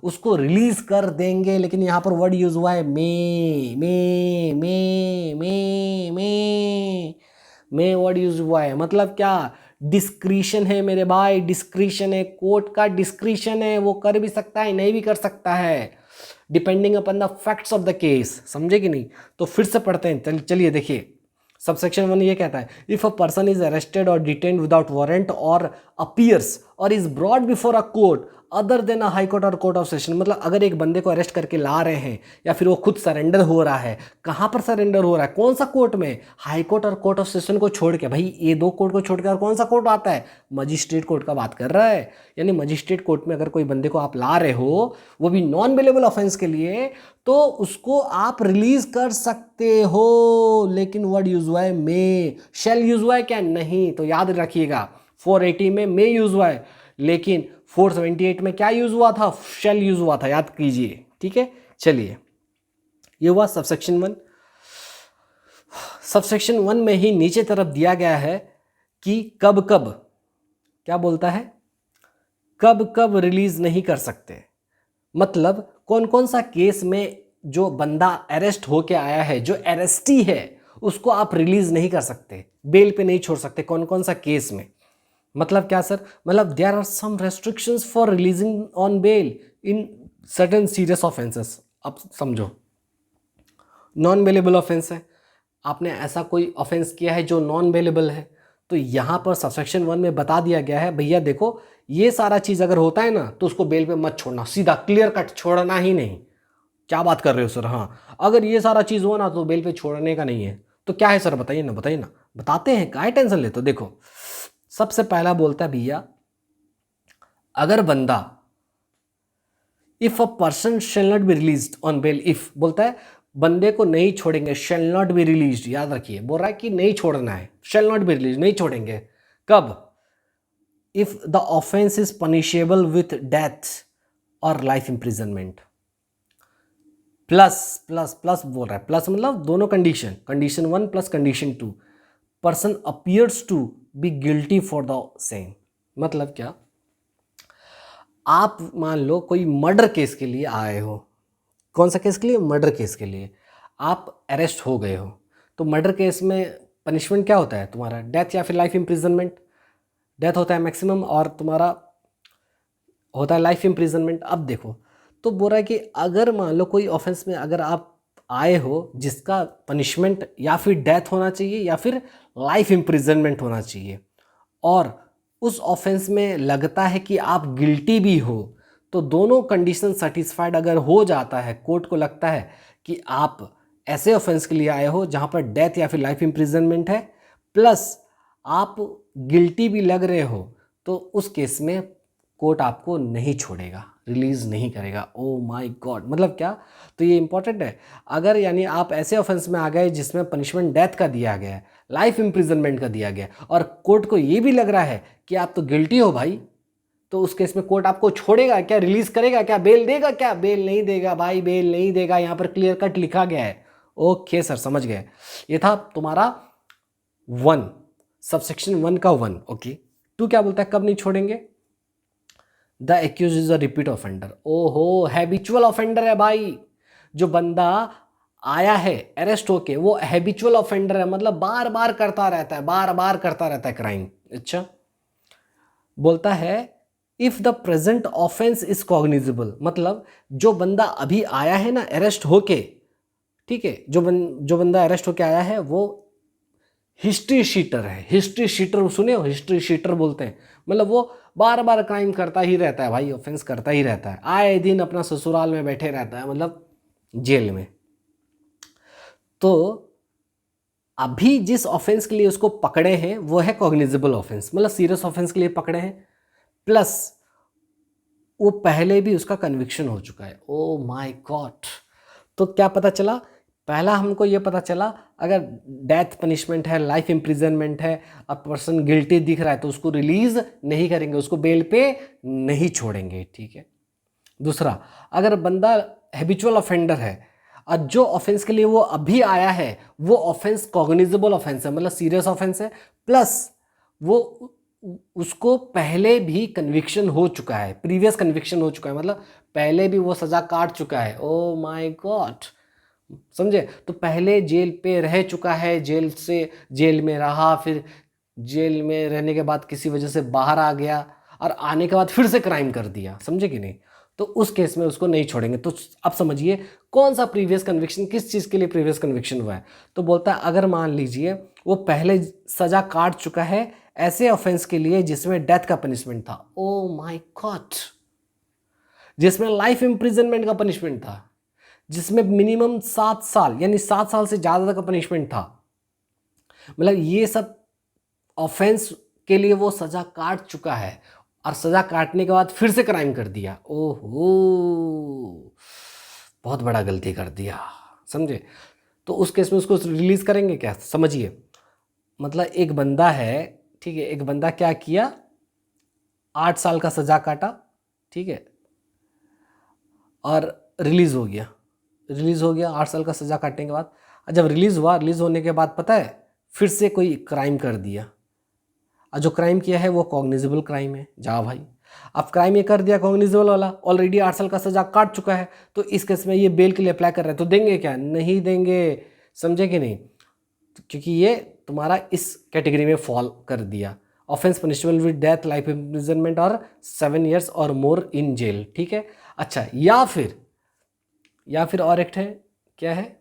उसको रिलीज कर देंगे। लेकिन यहाँ पर वर्ड यूज हुआ है मे वर्ड यूज हुआ है, मतलब क्या, डिस्क्रिशन है मेरे भाई, डिस्क्रिशन है, कोर्ट का डिस्क्रिशन है, वो कर भी सकता है नहीं भी कर सकता है, depending upon the facts of the case, समझे कि नहीं? तो फिर से पढ़ते हैं, चलिए देखिए। सबसेक्शन 1 ये कहता है, if a person is arrested और डिटेन्ड विदाउट वारंट और अपीयर्स और is brought before a court other than a high court और कोर्ट ऑफ सेशन, मतलब अगर एक बंदे को अरेस्ट करके ला रहे हैं या फिर वो खुद सरेंडर हो रहा है, कहाँ पर सरेंडर हो रहा है, कौन सा कोर्ट में? हाई कोर्ट और कोर्ट ऑफ सेशन को छोड़ के, भाई ये 2 कोर्ट को छोड़ के और कौन सा कोर्ट आता है? मजिस्ट्रेट कोर्ट का बात कर रहा है। यानी मजिस्ट्रेट कोर्ट में अगर कोई बंदे को आप ला रहे हो, वो भी नॉन बेलेबल ऑफेंस के लिए, तो उसको आप रिलीज कर सकते हो, लेकिन वर्ड यूज हुआ है मे। शेल यूज हुआ है क्या? नहीं। तो याद रखिएगा 480 में मे यूज हुआ है, लेकिन 478 में क्या यूज हुआ था? शेल यूज हुआ था, याद कीजिए, ठीक है। चलिए, ये हुआ सबसेक्शन 1। सबसेक्शन 1 में ही नीचे तरफ दिया गया है कि कब कब, क्या बोलता है, कब कब रिलीज नहीं कर सकते। मतलब कौन कौन सा केस में जो बंदा अरेस्ट होके आया है, जो अरेस्टी है, उसको आप रिलीज नहीं कर सकते, बेल पे नहीं छोड़ सकते, कौन कौन सा केस में? मतलब क्या सर? मतलब there are some restrictions for releasing on bail in certain serious offences. अब समझो, नॉन बेलेबल ऑफेंस है, आपने ऐसा कोई ऑफेंस किया है जो नॉन बेलेबल है, तो यहाँ पर सबसेक्शन 1 में बता दिया गया है, भैया देखो ये सारा चीज़ अगर होता है ना, तो उसको बेल पे मत छोड़ना, सीधा क्लियर कट, छोड़ना ही नहीं। क्या बात कर रहे हो सर? हाँ, अगर ये सारा चीज़ हुआ ना तो बेल पे छोड़ने का नहीं है। तो क्या है सर? बताइए ना, बताइए ना। बताते हैं, काहे टेंशन लेते हो? देखो, सबसे पहला बोलता है भैया, अगर बंदा, if a person shall not be released on bail, if बोलता है बंदे को नहीं छोड़ेंगे, शेल नॉट बी रिलीज्ड, याद रखिए, बोल रहा है कि नहीं छोड़ना है, शेल नॉट बी रिलीज, नहीं छोड़ेंगे। कब? If the offence is punishable with death और life imprisonment. Plus plus plus बोल रहा है, प्लस मतलब दोनों condition, condition 1 plus condition 2, person appears to be guilty for the same. मतलब क्या? आप मान लो कोई मर्डर केस के लिए आए हो, कौन सा केस के लिए? मर्डर केस के लिए आप अरेस्ट हो गए हो, तो मर्डर केस में पनिशमेंट क्या होता है तुम्हारा? डेथ या फिर लाइफ इम्प्रिजनमेंट। डेथ होता है मैक्सिमम और तुम्हारा होता है लाइफ इम्प्रिजनमेंट। अब देखो, तो बोल रहा है कि अगर मान लो कोई ऑफेंस में अगर आप आए हो जिसका पनिशमेंट या फिर डेथ होना चाहिए या फिर लाइफ इम्प्रिजनमेंट होना चाहिए, और उस ऑफेंस में लगता है कि आप गिल्टी भी हो, तो दोनों कंडीशन सेटिस्फाइड अगर हो जाता है, कोर्ट को लगता है कि आप ऐसे ऑफेंस के लिए आए हो जहाँ पर डेथ या फिर लाइफ इम्प्रिजनमेंट है, प्लस आप गिल्टी भी लग रहे हो, तो उस केस में कोर्ट आपको नहीं छोड़ेगा, रिलीज नहीं करेगा। ओ माय गॉड, मतलब क्या? तो ये इंपॉर्टेंट है। अगर यानी आप ऐसे ऑफेंस में आ गए जिसमें पनिशमेंट डेथ का दिया गया है, लाइफ इम्प्रिजनमेंट का दिया गया, और कोर्ट को ये भी लग रहा है कि आप तो गिल्टी हो भाई, तो उस केस में कोर्ट आपको छोड़ेगा क्या? रिलीज करेगा क्या? बेल देगा क्या? बेल नहीं देगा भाई, बेल नहीं देगा। यहाँ पर क्लियर कट लिखा गया है। ओके सर, समझ गए। ये था तुम्हारा 1, सबसेक्शन 1 का 1। ओके, 2 क्या बोलता है? कब नहीं छोड़ेंगे? The accuse is a repeat offender. ओहो, हैबिचुअल ऑफेंडर है भाई। जो बंदा आया है अरेस्ट होके, वो हैबिचुअल ऑफेंडर है, मतलब बार बार करता रहता है, बार बार करता रहता है क्राइम। अच्छा, बोलता है if the present offence is cognizable, मतलब जो बंदा अभी आया है ना अरेस्ट होके, ठीक है, जो बंदा अरेस्ट होके आया है वो हिस्ट्री शीटर है। हिस्ट्री शीटर सुने हो? हिस्ट्री शीटर बोलते हैं, मतलब वो बार बार क्राइम करता ही रहता है भाई, ऑफेंस करता ही रहता है, आए दिन अपना ससुराल में बैठे रहता है, मतलब जेल में। तो अभी जिस ऑफेंस के लिए उसको पकड़े हैं वो है कॉग्निजेबल ऑफेंस, मतलब सीरियस ऑफेंस के लिए पकड़े हैं, प्लस वो पहले भी उसका कन्विक्शन हो चुका है। ओ माय गॉड, तो क्या पता चला? पहला हमको ये पता चला, अगर डेथ पनिशमेंट है, लाइफ इम्प्रिजनमेंट है, अब पर्सन गिल्टी दिख रहा है, तो उसको रिलीज नहीं करेंगे, उसको बेल पे नहीं छोड़ेंगे, ठीक है। दूसरा, अगर बंदा हैबिचुअल ऑफेंडर है और जो ऑफेंस के लिए वो अभी आया है वो ऑफेंस कॉग्निजेबल ऑफेंस है, मतलब सीरियस ऑफेंस है, प्लस वो उसको पहले भी कन्विक्शन हो चुका है, प्रीवियस कन्विक्शन हो चुका है, मतलब पहले भी वो सज़ा काट चुका है। ओ माय गॉड, समझे? तो पहले जेल पे रह चुका है, जेल में रहा, फिर जेल में रहने के बाद किसी वजह से बाहर आ गया और आने के बाद फिर से क्राइम कर दिया, समझे कि नहीं? तो उस केस में उसको नहीं छोड़ेंगे। तो अब समझिए कौन सा प्रीवियस कन्विक्शन, किस चीज़ के लिए प्रीवियस कन्विक्शन हुआ है। तो बोलता है अगर मान लीजिए वो पहले सजा काट चुका है ऐसे ऑफेंस के लिए जिसमें डेथ का पनिशमेंट था, ओ माय गॉड, जिसमें लाइफ इम्प्रिजनमेंट का पनिशमेंट था, जिसमें मिनिमम 7 साल यानी 7 साल से ज़्यादा का पनिशमेंट था, मतलब ये सब ऑफेंस के लिए वो सज़ा काट चुका है और सज़ा काटने के बाद फिर से क्राइम कर दिया, ओहो बहुत बड़ा गलती कर दिया, समझे। तो उस केस में उसको रिलीज़ करेंगे क्या, समझिए। मतलब एक बंदा है, ठीक है, एक बंदा क्या किया, 8 साल का सज़ा काटा, ठीक है, और रिलीज़ हो गया, 8 साल का सज़ा काटने के बाद। जब रिलीज़ हुआ, रिलीज़ होने के बाद पता है फिर से कोई क्राइम कर दिया, और जो क्राइम किया है वो कॉग्निजेबल क्राइम है, जा भाई। अब क्राइम ये कर दिया कॉग्निजेबल वाला, ऑलरेडी 8 साल का सज़ा काट चुका है, तो इस केस में ये बेल के लिए अप्लाई कर रहे हैं, तो देंगे क्या, नहीं देंगे, समझे कि नहीं, क्योंकि ये तुम्हारा इस कैटेगरी में फॉल कर दिया। Offence punishable with death, life imprisonment और 7 years और मोर इन जेल, ठीक है। अच्छा, या फिर और एक है, क्या है,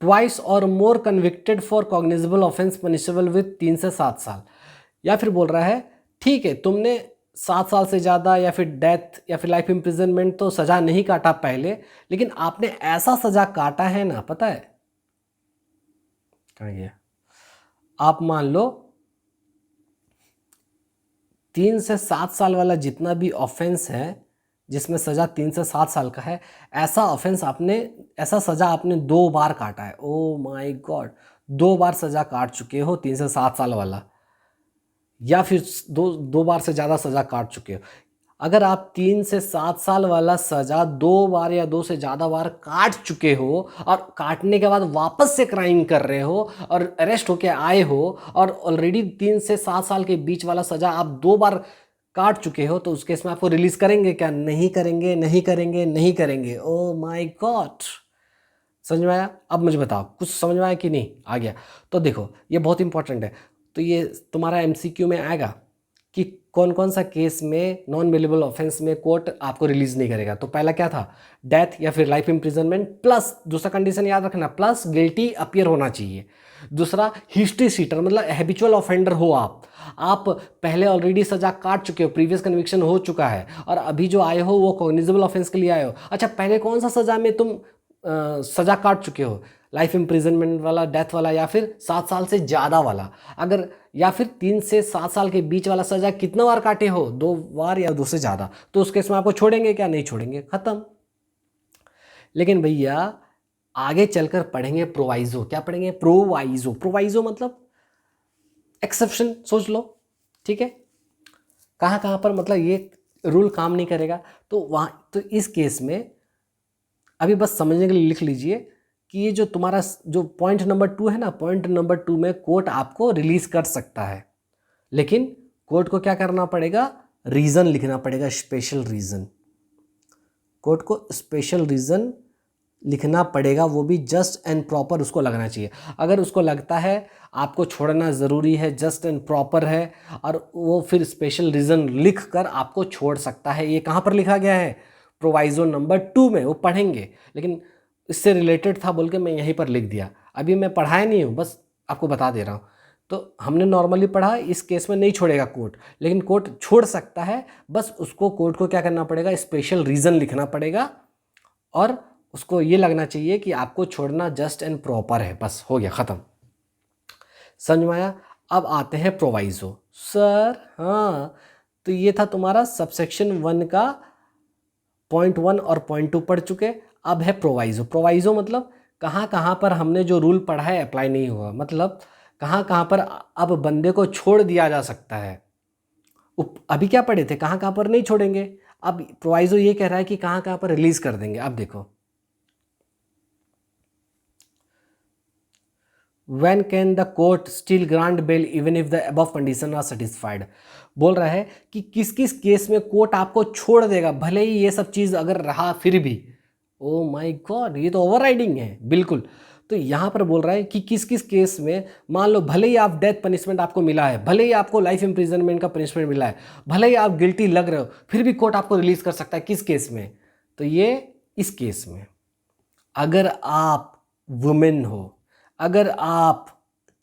ट्वाइस और more convicted for cognizable offence punishable with 3 से 7 साल। या फिर बोल रहा है ठीक है तुमने 7 साल से ज़्यादा या फिर डेथ या फिर लाइफ इम्प्रिजनमेंट तो सज़ा नहीं काटा पहले, लेकिन आपने ऐसा सज़ा काटा है ना, पता है कहाँ गया, आप मान लो 3 से 7 साल वाला जितना भी ऑफेंस है जिसमें सज़ा 3 से 7 साल का है, ऐसा सज़ा आपने 2 बार काटा है, ओ माय गॉड, 2 बार सज़ा काट चुके हो 3 से 7 साल वाला, या फिर दो बार से ज़्यादा सज़ा काट चुके हो। अगर आप 3 से 7 साल वाला सज़ा 2 बार या 2 से ज़्यादा बार काट चुके हो और काटने के बाद वापस से क्राइम कर रहे हो और अरेस्ट होके आए हो और ऑलरेडी 3 से 7 साल के बीच वाला सज़ा आप 2 बार काट चुके हो, तो उस केस में आपको रिलीज़ करेंगे क्या, नहीं करेंगे, नहीं करेंगे, नहीं करेंगे। ओ माय गॉड, समझ में आया। अब मुझे बताओ कुछ समझ में आया कि नहीं, आ गया। तो देखो ये बहुत इंपॉर्टेंट है, तो ये तुम्हारा MCQ में आएगा कि कौन कौन सा केस में नॉन बेलेबल ऑफेंस में कोर्ट आपको रिलीज नहीं करेगा। तो पहला क्या था, डेथ या फिर लाइफ इम्प्रिजनमेंट, प्लस दूसरा कंडीशन याद रखना, प्लस गिल्टी अपीयर होना चाहिए। दूसरा हिस्ट्री सीटर, मतलब हैबिचुअल ऑफेंडर हो आप पहले ऑलरेडी सजा काट चुके हो, प्रीवियस कन्विक्शन हो चुका है और अभी जो आए हो वो कॉग्निजेबल ऑफेंस के लिए आए हो। अच्छा, पहले कौन सा सजा में तुम सजा काट चुके हो, लाइफ इम्प्रिजनमेंट वाला, डेथ वाला, या फिर 7 साल से ज़्यादा वाला। अगर या फिर 3 से 7 साल के बीच वाला सजा कितना बार काटे हो, 2 बार या 2 से ज़्यादा, तो उस केस में आपको छोड़ेंगे क्या, नहीं छोड़ेंगे, खत्म। लेकिन भैया आगे चलकर पढ़ेंगे प्रोवाइजो। क्या पढ़ेंगे, प्रोवाइजो। प्रोवाइजो मतलब एक्सेप्शन, सोच लो, ठीक है, कहाँ कहाँ पर मतलब ये रूल काम नहीं करेगा। तो वहाँ, तो इस केस में अभी बस समझने के लिए लिख लीजिए कि ये जो तुम्हारा जो पॉइंट नंबर 2 है ना, पॉइंट नंबर 2 में कोर्ट आपको रिलीज कर सकता है, लेकिन कोर्ट को क्या करना पड़ेगा, रीज़न लिखना पड़ेगा, स्पेशल रीज़न। कोर्ट को स्पेशल रीज़न लिखना पड़ेगा, वो भी जस्ट एंड प्रॉपर उसको लगना चाहिए। अगर उसको लगता है आपको छोड़ना ज़रूरी है, जस्ट एंड प्रॉपर है, और वो फिर स्पेशल रीज़न लिख कर आपको छोड़ सकता है। ये कहाँ पर लिखा गया है, प्रोवाइजो नंबर 2 में, वो पढ़ेंगे, लेकिन इससे रिलेटेड था बोल के मैं यहीं पर लिख दिया। अभी मैं पढ़ाया नहीं हूँ, बस आपको बता दे रहा हूँ। तो हमने नॉर्मली पढ़ा, इस केस में नहीं छोड़ेगा कोर्ट, लेकिन कोर्ट छोड़ सकता है, बस उसको कोर्ट को क्या करना पड़ेगा, स्पेशल रीज़न लिखना पड़ेगा और उसको ये लगना चाहिए कि आपको छोड़ना जस्ट एंड प्रॉपर है, बस हो गया, ख़त्म। समझ में आया। अब आते हैं प्रोवाइजो। सर हाँ, तो ये था तुम्हारा सबसेक्शन 1 का पॉइंट 1 और पॉइंट 2 पढ़ चुके। अब है प्रोवाइजो। प्रोवाइजो मतलब कहाँ कहाँ पर हमने जो रूल पढ़ा है अप्लाई नहीं हुआ, मतलब कहाँ कहाँ पर अब बंदे को छोड़ दिया जा सकता है। अभी क्या पढ़े थे, कहाँ कहाँ पर नहीं छोड़ेंगे, अब प्रोवाइजो ये कह रहा है कि कहाँ कहाँ पर रिलीज कर देंगे। अब देखो, When can the court still grant bail even if the above condition are satisfied? बोल रहा है कि किस किस केस में कोर्ट आपको छोड़ देगा, भले ही ये सब चीज़ अगर रहा फिर भी। ओ माय गॉड, ये तो ओवरराइडिंग है बिल्कुल। तो यहाँ पर बोल रहा है कि किस किस केस में, मान लो भले ही आप डेथ पनिशमेंट आपको मिला है, भले ही आपको लाइफ इम्प्रिजनमेंट का पनिशमेंट मिला है, भले ही आप गिल्टी लग रहे हो, फिर भी कोर्ट आपको रिलीज कर सकता है। किस केस में? तो ये इस केस में, अगर आप वुमेन हो, अगर आप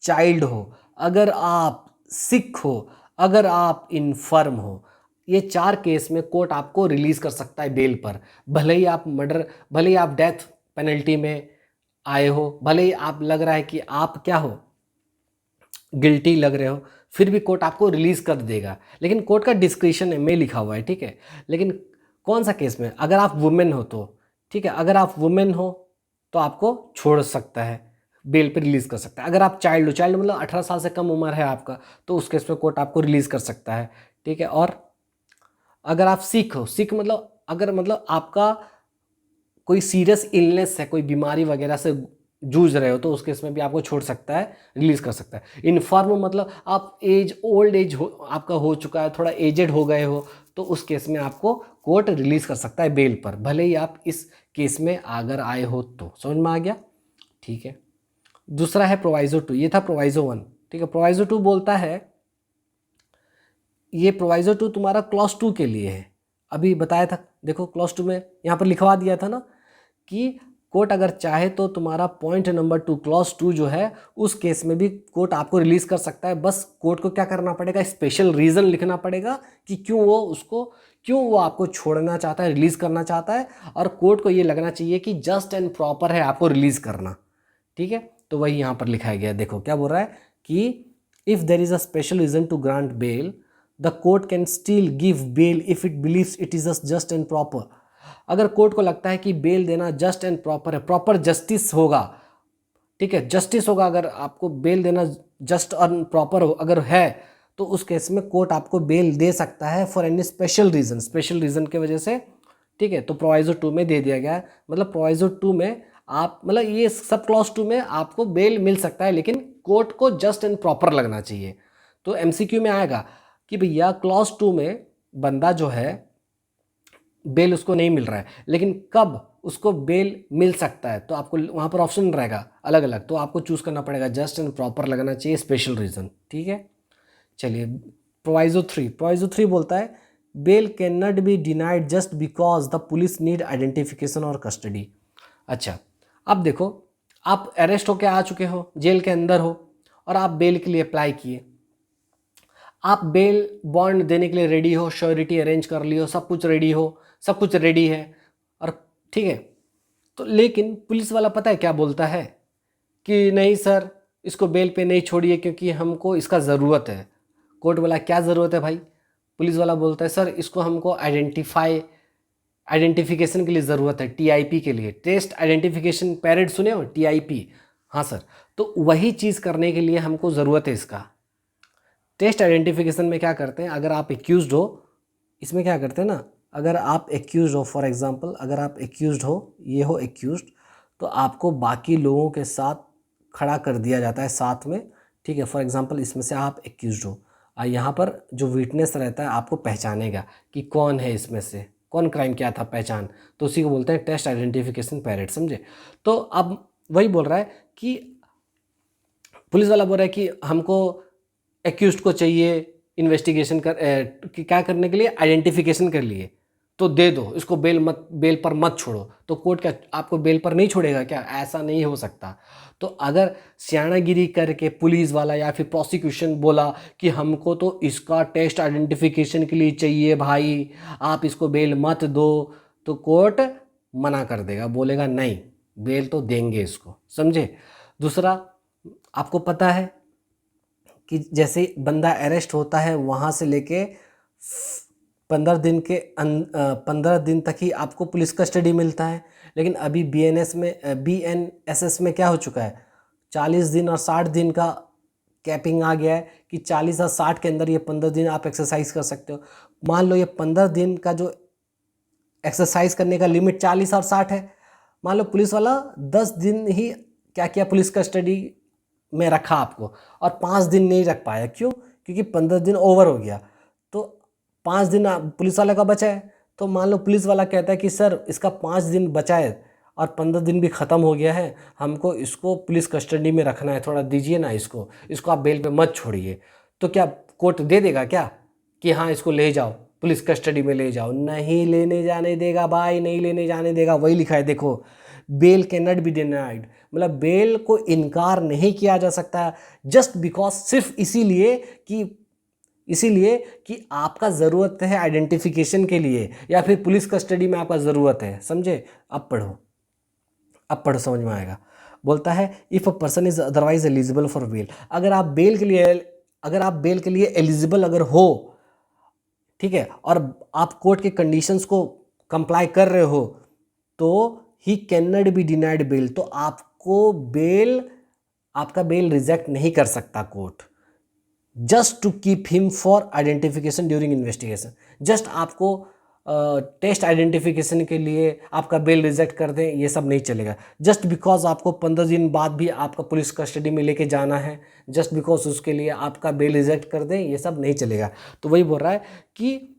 चाइल्ड हो, अगर आप सिक हो, अगर आप इनफर्म हो, ये 4 केस में कोर्ट आपको रिलीज कर सकता है बेल पर। भले ही आप मर्डर, भले ही आप डेथ पेनल्टी में आए हो, भले ही आप लग रहा है कि आप क्या हो, गिल्टी लग रहे हो, फिर भी कोर्ट आपको रिलीज कर देगा। लेकिन कोर्ट का डिस्क्रिशन है, में लिखा हुआ है, ठीक है। लेकिन कौन सा केस में? अगर आप वुमेन हो तो, ठीक है, अगर आप वुमेन हो तो आपको छोड़ सकता है, बेल पे रिलीज कर सकता है। अगर आप चाइल्ड हो, चाइल्ड मतलब 18 साल से कम उम्र है आपका, तो उस केस में कोर्ट आपको रिलीज कर सकता है, ठीक है। और अगर आप सिक हो, सिक मतलब अगर मतलब आपका कोई सीरियस इलनेस है, कोई बीमारी वगैरह से जूझ रहे हो, तो उस केस में भी आपको छोड़ सकता है, रिलीज कर सकता है। इनफर्म मतलब आप ओल्ड एज हो, आपका हो चुका है, थोड़ा एजेड हो गए हो, तो उस केस में आपको कोर्ट रिलीज कर सकता है बेल पर, भले ही आप इस केस में अगर आए हो तो। समझ में आ गया? ठीक है। दूसरा है प्रोवाइजो 2, ये था प्रोवाइजो 1, ठीक है। प्रोवाइजो 2 बोलता है, ये प्रोवाइजो 2 तुम्हारा क्लॉज 2 के लिए है। अभी बताया था, देखो क्लॉज 2 में यहाँ पर लिखवा दिया था ना कि कोर्ट अगर चाहे तो तुम्हारा पॉइंट नंबर 2 क्लॉज 2 जो है, उस केस में भी कोर्ट आपको रिलीज कर सकता है। बस कोर्ट को क्या करना पड़ेगा, स्पेशल रीज़न लिखना पड़ेगा कि क्यों वो आपको छोड़ना चाहता है, रिलीज करना चाहता है। और कोर्ट को ये लगना चाहिए कि जस्ट एंड प्रॉपर है आपको रिलीज करना, ठीक है। तो वही यहाँ पर लिखाया गया। देखो क्या बोल रहा है कि if there is a special reason to grant bail, the court can still give bail if it believes it is just and proper. अगर कोर्ट को लगता है कि बेल देना जस्ट एंड प्रॉपर है, प्रॉपर जस्टिस होगा, ठीक है, जस्टिस होगा, अगर आपको बेल देना जस्ट और प्रॉपर हो अगर है, तो उस केस में कोर्ट आपको बेल दे सकता है for any special reason, special reason की वजह से, ठीक है। तो प्रोवाइजो 2 में दे दिया गया है, मतलब प्रोवाइजो 2 में आप, मतलब ये सब क्लॉज 2 में आपको बेल मिल सकता है, लेकिन कोर्ट को जस्ट एंड प्रॉपर लगना चाहिए। तो एमसीक्यू में आएगा कि भैया क्लॉज 2 में बंदा जो है बेल उसको नहीं मिल रहा है, लेकिन कब उसको बेल मिल सकता है, तो आपको वहाँ पर ऑप्शन रहेगा अलग अलग, तो आपको चूज़ करना पड़ेगा, जस्ट एंड प्रॉपर लगना चाहिए, स्पेशल रीज़न, ठीक है। चलिए प्रोवाइजो 3 बोलता है bail can not be denied just because the police need identification और कस्टडी। अच्छा, अब देखो, आप अरेस्ट होकर आ चुके हो, जेल के अंदर हो, और आप बेल के लिए अप्लाई किए, आप बेल बॉन्ड देने के लिए रेडी हो, श्योरिटी अरेंज कर ली हो, सब कुछ रेडी हो, सब कुछ रेडी है, और ठीक है। तो लेकिन पुलिस वाला पता है क्या बोलता है कि नहीं सर, इसको बेल पे नहीं छोड़िए क्योंकि हमको इसका ज़रूरत है। कोर्ट वाला क्या ज़रूरत है भाई? पुलिस वाला बोलता है सर इसको हमको आइडेंटिफिकेशन के लिए ज़रूरत है, टीआईपी के लिए, टेस्ट आइडेंटिफिकेशन पैरेड सुने हो, टीआईपी? हाँ सर, तो वही चीज़ करने के लिए हमको ज़रूरत है इसका। टेस्ट आइडेंटिफिकेशन में क्या करते हैं, अगर आप एक्यूज्ड हो, इसमें क्या करते हैं ना, अगर आप एक्यूज हो, फॉर एग्जांपल अगर आप एक्यूज्ड हो, ये हो एक्यूज्ड, तो आपको बाकी लोगों के साथ खड़ा कर दिया जाता है साथ में, ठीक है। फॉर एग्जांपल इसमें से आप एक्यूज्ड हो, यहाँ पर जो विटनेस रहता है आपको पहचानेगा कि कौन है इसमें से, कौन क्राइम किया था, पहचान, तो उसी को बोलते हैं टेस्ट आइडेंटिफिकेशन पैरेड, समझे। तो अब वही बोल रहा है कि पुलिस वाला बोल रहा है कि हमको एक्यूज्ड को चाहिए इन्वेस्टिगेशन क्या करने के लिए, आइडेंटिफिकेशन के लिए, तो दे दो इसको, बेल पर मत छोड़ो। तो कोर्ट क्या आपको बेल पर नहीं छोड़ेगा क्या? ऐसा नहीं हो सकता। तो अगर सियानागिरी करके पुलिस वाला या फिर प्रोसिक्यूशन बोला कि हमको तो इसका टेस्ट आइडेंटिफिकेशन के लिए चाहिए भाई, आप इसको बेल मत दो, तो कोर्ट मना कर देगा, बोलेगा नहीं बेल तो देंगे इसको, समझे। दूसरा, आपको पता है कि जैसे बंदा अरेस्ट होता है वहाँ से लेके 15 दिन तक ही आपको पुलिस कस्टडी मिलता है, लेकिन अभी BNSS में क्या हो चुका है, 40 दिन और 60 दिन का कैपिंग आ गया है कि 40 और 60 के अंदर ये 15 दिन आप एक्सरसाइज कर सकते हो। मान लो ये 15 दिन का जो एक्सरसाइज करने का लिमिट 40 और 60 है, मान लो पुलिस वाला 10 दिन ही क्या किया, पुलिस कस्टडी में रखा आपको, और 5 दिन नहीं रख पाया, क्यों? क्योंकि 15 दिन ओवर हो गया, तो 5 दिन पुलिस वाले का बचा है। तो मान लो पुलिस वाला कहता है कि सर इसका 5 दिन बचा है, और 15 दिन भी ख़त्म हो गया है, हमको इसको पुलिस कस्टडी में रखना है, थोड़ा दीजिए ना इसको आप बेल पे मत छोड़िए, तो क्या कोर्ट दे देगा क्या कि हाँ इसको ले जाओ, पुलिस कस्टडी में ले जाओ? नहीं लेने जाने देगा भाई, नहीं लेने जाने देगा। वही लिखा है देखो, bail can not be denied, मतलब बेल को इनकार नहीं किया जा सकता जस्ट बिकॉज, सिर्फ इसीलिए कि आपका ज़रूरत है आइडेंटिफिकेशन के लिए या फिर पुलिस कस्टडी में आपका ज़रूरत है। समझे? अब पढ़ो समझ में आएगा। बोलता है if a person is otherwise eligible for bail, अगर आप बेल के लिए एलिजिबल अगर हो, ठीक है, और आप कोर्ट के कंडीशंस को कंप्लाई कर रहे हो, तो he can not be denied bail, तो आपका बेल रिजेक्ट नहीं कर सकता कोर्ट, just to keep him for identification during investigation. Just आपको टेस्ट आइडेंटिफिकेशन के लिए आपका बेल रिजेक्ट कर दें, ये सब नहीं चलेगा। जस्ट बिकॉज आपको 15 दिन बाद भी आपका पुलिस कस्टडी में लेके जाना है, जस्ट बिकॉज उसके लिए आपका बेल रिजेक्ट कर दें, ये सब नहीं चलेगा। तो वही बोल रहा है कि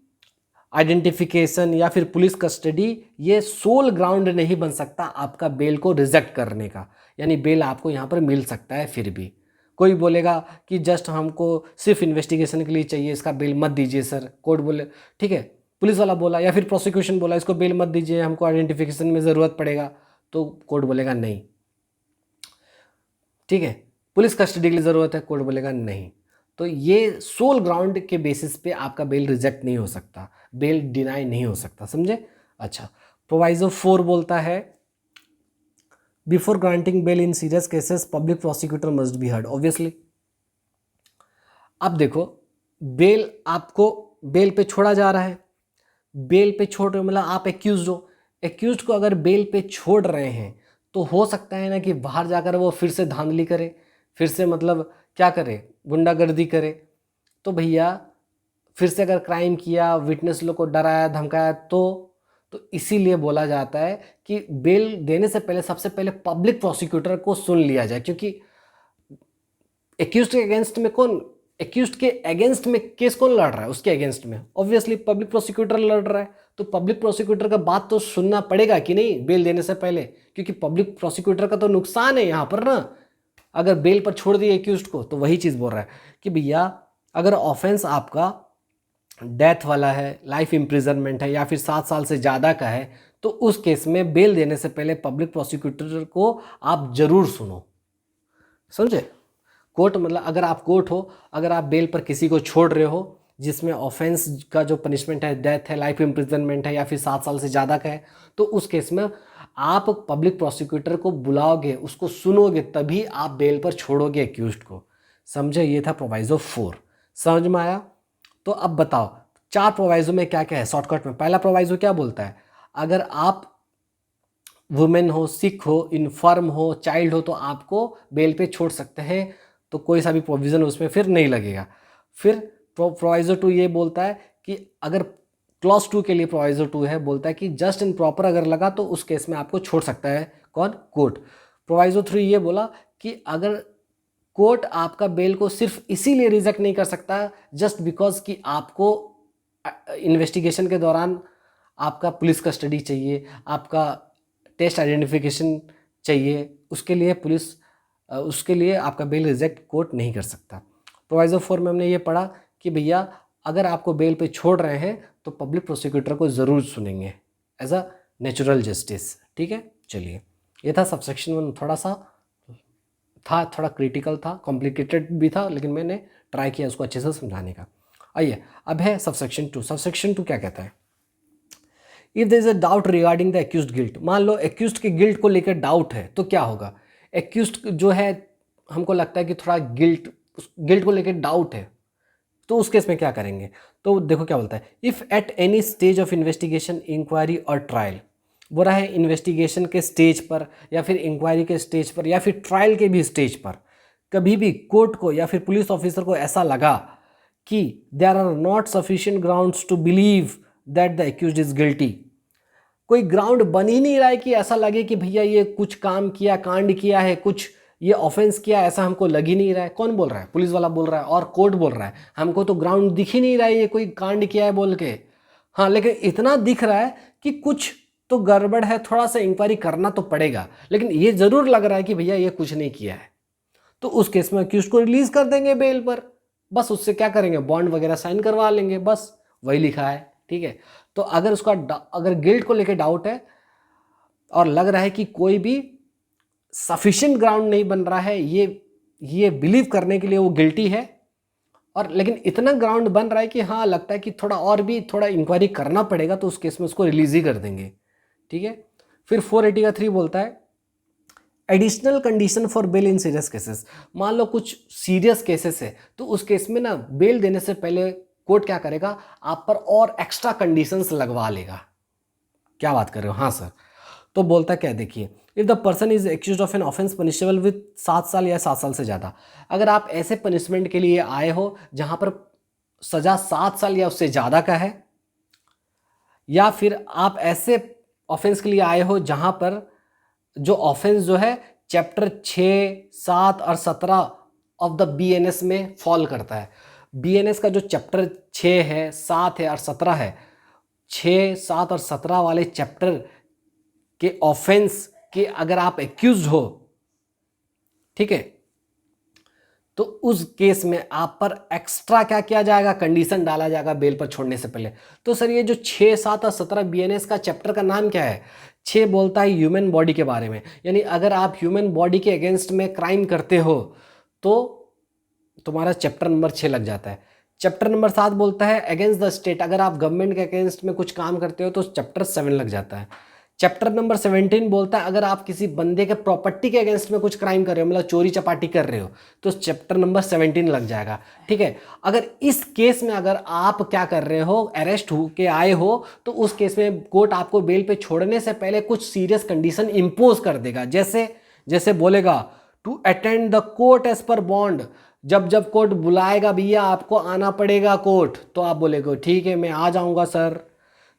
आइडेंटिफिकेशन या फिर पुलिस कस्टडी ये सोल ग्राउंड नहीं बन सकता आपका बेल को रिजेक्ट करने का, यानी बेल आपको यहाँ पर मिल सकता है। फिर भी कोई बोलेगा कि जस्ट हमको सिर्फ इन्वेस्टिगेशन के लिए चाहिए, इसका बेल मत दीजिए सर, कोर्ट बोले ठीक है, पुलिस वाला बोला या फिर प्रोसिक्यूशन बोला इसको बेल मत दीजिए, हमको आइडेंटिफिकेशन में ज़रूरत पड़ेगा, तो कोर्ट बोलेगा नहीं, ठीक है। पुलिस कस्टडी के लिए ज़रूरत है, कोर्ट बोलेगा नहीं। तो ये सोल ग्राउंड के बेसिस पे आपका बेल रिजेक्ट नहीं हो सकता, बेल डिनाई नहीं हो सकता, समझे? अच्छा, प्रोवाइजो 4 बोलता है before granting bail in serious cases public prosecutor must be heard. Obviously अब देखो, आपको बेल पे छोड़ा जा रहा है, बेल पे छोड़ रहे हो मतलब आप एक्यूज हो, एक्यूज को अगर बेल पे छोड़ रहे हैं तो हो सकता है ना कि बाहर जाकर वो फिर से धांधली करे, फिर से मतलब क्या करे, गुंडागर्दी करे। तो भैया फिर से अगर क्राइम किया, विटनेस लोग को डराया धमकाया, तो इसीलिए बोला जाता है कि बेल देने से पहले सबसे पहले पब्लिक प्रोसिक्यूटर को सुन लिया जाए, क्योंकि एक्यूज के अगेंस्ट में केस कौन लड़ रहा है, उसके अगेंस्ट में ऑब्वियसली पब्लिक प्रोसिक्यूटर लड़ रहा है। तो पब्लिक प्रोसिक्यूटर का बात तो सुनना पड़ेगा कि नहीं बेल देने से पहले, क्योंकि पब्लिक प्रोसिक्यूटर का तो नुकसान है यहाँ पर ना, अगर बेल पर छोड़ दिए एक्यूज्ड को। तो वही चीज़ बोल रहा है कि भैया अगर ऑफेंस आपका डेथ वाला है, लाइफ इम्प्रिजनमेंट है या फिर 7 साल से ज़्यादा का है, तो उस केस में बेल देने से पहले पब्लिक प्रोसिक्यूटर को आप जरूर सुनो, समझे? कोर्ट मतलब अगर आप कोर्ट हो, अगर आप बेल पर किसी को छोड़ रहे हो जिसमें ऑफेंस का जो पनिशमेंट है डेथ है, लाइफ इम्प्रिजनमेंट है या फिर 7 साल से ज़्यादा का है, तो उस केस में आप पब्लिक प्रोसिक्यूटर को बुलाओगे, उसको सुनोगे, तभी आप बेल पर छोड़ोगे एक्यूज्ड को, समझे? ये था प्रोवाइजो 4, समझ में आया? तो अब बताओ 4 प्रोवाइजो में क्या क्या है शॉर्टकट में। पहला प्रोवाइजो क्या बोलता है, अगर आप वुमेन हो, सिक हो, इन्फर्म हो, चाइल्ड हो, तो आपको बेल पे छोड़ सकते हैं, तो कोई सा भी प्रोविज़न उसमें फिर नहीं लगेगा। फिर प्रोवाइजो 2 ये बोलता है कि अगर क्लॉज 2 के लिए प्रोवाइजो 2 है, बोलता है कि जस्ट इन प्रॉपर अगर लगा तो उस केस में आपको छोड़ सकता है कौन, कोर्ट। प्रोवाइजो 3 ये बोला कि अगर कोर्ट आपका बेल को सिर्फ इसीलिए रिजेक्ट नहीं कर सकता जस्ट बिकॉज कि आपको इन्वेस्टिगेशन के दौरान आपका पुलिस कस्टडी चाहिए, आपका टेस्ट आइडेंटिफिकेशन चाहिए, उसके लिए आपका बेल रिजेक्ट कोर्ट नहीं कर सकता। प्रोवाइजो 4 में हमने ये पढ़ा कि भैया अगर आपको बेल पे छोड़ रहे हैं तो पब्लिक प्रोसिक्यूटर को ज़रूर सुनेंगे एज अ नेचुरल जस्टिस, ठीक है। चलिए, ये था सबसेक्शन 1, थोड़ा क्रिटिकल था, कॉम्प्लिकेटेड भी था, लेकिन मैंने ट्राई किया उसको अच्छे से समझाने का। आइए अब है सबसेक्शन 2। सबसेक्शन 2 क्या कहता है, if there is a doubt regarding the accused guilt, मान लो एक्यूज्ड के गिल्ट को लेकर डाउट है, तो क्या होगा, एक्यूज्ड जो है हमको लगता है कि थोड़ा गिल्ट को लेकर डाउट है, तो उस केस में क्या करेंगे। तो देखो क्या बोलता है, if at any stage of investigation, inquiry और ट्रायल, बोल रहा है इन्वेस्टिगेशन के स्टेज पर या फिर इंक्वायरी के स्टेज पर या फिर ट्रायल के भी स्टेज पर कभी भी कोर्ट को या फिर पुलिस ऑफिसर को ऐसा लगा कि there are not sufficient grounds to believe that the accused is guilty, कोई ग्राउंड बन ही नहीं रहा है कि ऐसा लगे कि भैया ये कुछ काम किया, कांड किया है, कुछ ये ऑफेंस किया, ऐसा हमको लग ही नहीं रहा है। कौन बोल रहा है, पुलिस वाला बोल रहा है और कोर्ट बोल रहा है हमको तो ग्राउंड दिख ही नहीं रहा है ये कोई कांड किया है बोल के। हाँ, लेकिन इतना दिख रहा है कि कुछ तो गड़बड़ है, थोड़ा सा इंक्वायरी करना तो पड़ेगा, लेकिन ये ज़रूर लग रहा है कि भैया ये कुछ नहीं किया है, तो उस केस में अक्यूज को रिलीज कर देंगे बेल पर। बस उससे क्या करेंगे, बॉन्ड वगैरह साइन करवा लेंगे, बस वही लिखा है। ठीक है, तो अगर उसका अगर गिल्ट को लेके डाउट है और लग रहा है कि कोई भी सफिशिएंट ग्राउंड नहीं बन रहा है ये बिलीव करने के लिए वो गिल्टी है, और लेकिन इतना ग्राउंड बन रहा है कि हाँ लगता है कि थोड़ा इंक्वायरी करना पड़ेगा, तो उस केस में उसको रिलीज ही कर देंगे। ठीक है, फिर 480 का 3 बोलता है additional condition for bail in serious cases. मान लो कुछ सीरियस केसेस है, तो उस केस में ना बेल देने से पहले कोर्ट क्या करेगा, आप पर और एक्स्ट्रा कंडीशंस लगवा लेगा। क्या बात कर रहे हो, हाँ सर। तो बोलता क्या, देखिए, if the person is accuse of an offence punishable with 7 साल या 7 साल से ज़्यादा। अगर आप ऐसे पनिशमेंट के लिए आए हो जहाँ पर सज़ा 7 साल या उससे ज़्यादा का है, या फिर आप ऐसे ऑफेंस के लिए आए हो जहाँ पर जो ऑफेंस जो है चैप्टर 6, 7 और 17 ऑफ द BNS में फॉल करता है। BNS का जो चैप्टर 6 है, 7 है और 17 है, 6, 7 और 17 वाले चैप्टर के ऑफेंस के अगर आप एक्यूज हो, ठीक है, तो उस केस में आप पर एक्स्ट्रा क्या किया जाएगा, कंडीशन डाला जाएगा बेल पर छोड़ने से पहले। तो सर ये जो 6, 7 और 17 BNS का चैप्टर का नाम क्या है? 6 बोलता है ह्यूमन बॉडी के बारे में, यानी अगर आप ह्यूमन बॉडी के अगेंस्ट में क्राइम करते हो तो तुम्हारा चैप्टर नंबर 6 लग जाता है। चैप्टर नंबर 7 बोलता है अगेंस्ट द स्टेट, अगर आप गवर्नमेंट के अगेंस्ट में कुछ काम करते हो तो चैप्टर 7 लग जाता है। चैप्टर नंबर 17 बोलता है अगर आप किसी बंदे के प्रॉपर्टी के अगेंस्ट में कुछ क्राइम कर रहे हो, मतलब चोरी चपाटी कर रहे हो, तो चैप्टर नंबर 17 लग जाएगा। ठीक है, अगर इस केस में अगर आप क्या कर रहे हो, अरेस्ट हो के आए हो, तो उस केस में कोर्ट आपको बेल पे छोड़ने से पहले कुछ सीरियस कंडीशन इंपोज कर देगा। जैसे बोलेगा to attend the court as per bond. जब जब कोर्ट बुलाएगा भैया आपको आना पड़ेगा कोर्ट, तो आप बोलेगे ठीक है मैं आ जाऊंगा सर।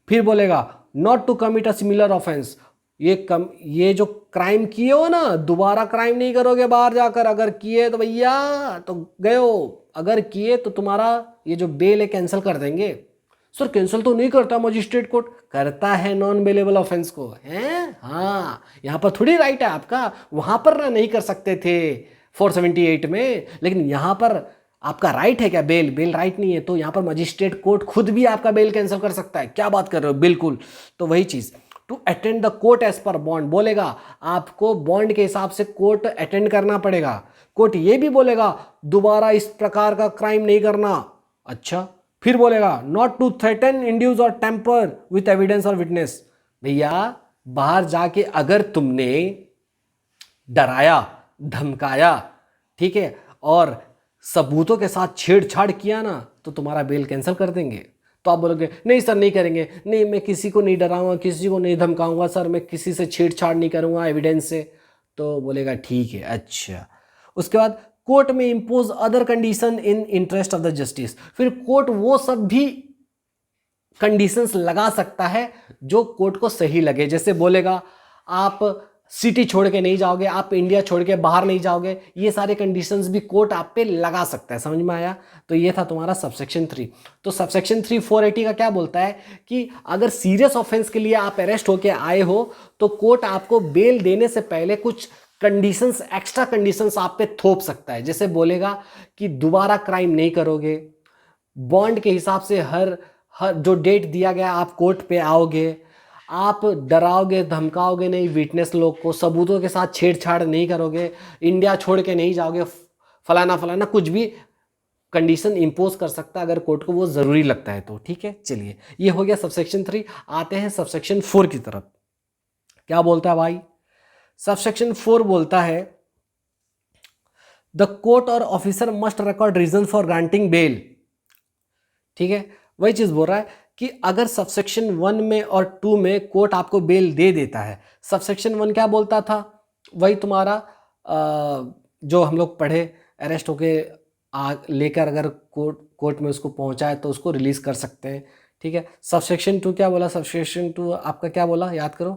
फिर बोलेगा not to commit a similar offence, ये जो क्राइम किए हो ना, दोबारा क्राइम नहीं करोगे बाहर जाकर, अगर किए तो भैया तो गए हो, अगर किए तो तुम्हारा ये जो बेल है कैंसिल कर देंगे। सर कैंसिल तो नहीं करता मजिस्ट्रेट कोर्ट, करता है नॉन बेलेबल ऑफेंस को, हैं? हाँ, यहाँ पर थोड़ी राइट है आपका, वहाँ पर ना नहीं कर सकते थे 478 में, लेकिन यहाँ पर आपका राइट है क्या? बेल राइट नहीं है, तो यहाँ पर मजिस्ट्रेट कोर्ट खुद भी आपका बेल कैंसिल कर सकता है। क्या बात कर रहे हो, बिल्कुल। तो वही चीज़, to attend the court as per bond बोलेगा आपको बॉन्ड के हिसाब से कोर्ट अटेंड करना पड़ेगा। कोर्ट ये भी बोलेगा दोबारा इस प्रकार का क्राइम नहीं करना। अच्छा, फिर बोलेगा नॉट टू थ्रेटन, इंड्यूस और टेम्पर विथ एविडेंस और विटनेस। भैया बाहर जाके अगर तुमने डराया, धमकाया, ठीक है, और सबूतों के साथ छेड़छाड़ किया ना, तो तुम्हारा बेल कैंसिल कर देंगे। तो आप बोलोगे नहीं सर नहीं करेंगे, नहीं मैं किसी को नहीं डराऊंगा, किसी को नहीं धमकाऊंगा सर, मैं किसी से छेड़छाड़ नहीं करूंगा एविडेंस से। तो बोलेगा ठीक है, अच्छा। उसके बाद कोर्ट में impose other condition in interest of the justice. फिर कोर्ट वो सब भी कंडीशंस लगा सकता है जो कोर्ट को सही लगे। जैसे बोलेगा आप सिटी छोड़ के नहीं जाओगे, आप इंडिया छोड़ के बाहर नहीं जाओगे, ये सारे कंडीशंस भी कोर्ट आप पे लगा सकता है। समझ में आया? तो ये था तुम्हारा सबसेक्शन 3। तो सबसेक्शन 3 480 का क्या बोलता है कि अगर सीरियस ऑफेंस के लिए आप अरेस्ट होके आए हो तो कोर्ट आपको बेल देने से पहले कुछ कंडीशंस, एक्स्ट्रा कंडीशंस आप पे थोप सकता है। जैसे बोलेगा कि दोबारा क्राइम नहीं करोगे, बॉन्ड के हिसाब से हर जो डेट दिया गया आप कोर्ट पे आओगे, आप डराओगे धमकाओगे नहीं विटनेस लोग को, सबूतों के साथ छेड़छाड़ नहीं करोगे, इंडिया छोड़ के नहीं जाओगे, फलाना फलाना कुछ भी कंडीशन इंपोज कर सकता है अगर कोर्ट को वो ज़रूरी लगता है तो। ठीक है, चलिए ये हो गया सबसेक्शन 3। आते हैं सबसेक्शन 4 की तरफ। क्या बोलता है भाई? सबसेक्शन 4 बोलता है द कोर्ट और officer must record reason for granting bail. ठीक है, वही चीज़ बोल रहा है कि अगर सबसेक्शन 1 में और 2 में कोर्ट आपको बेल दे देता है, सबसेक्शन 1 क्या बोलता था, वही तुम्हारा जो हम लोग पढ़े, अरेस्ट होके लेकर अगर कोर्ट में उसको पहुंचाए तो उसको रिलीज कर सकते हैं। ठीक है, सबसेक्शन 2 क्या बोला? सबसेक्शन 2 आपका क्या बोला, याद करो,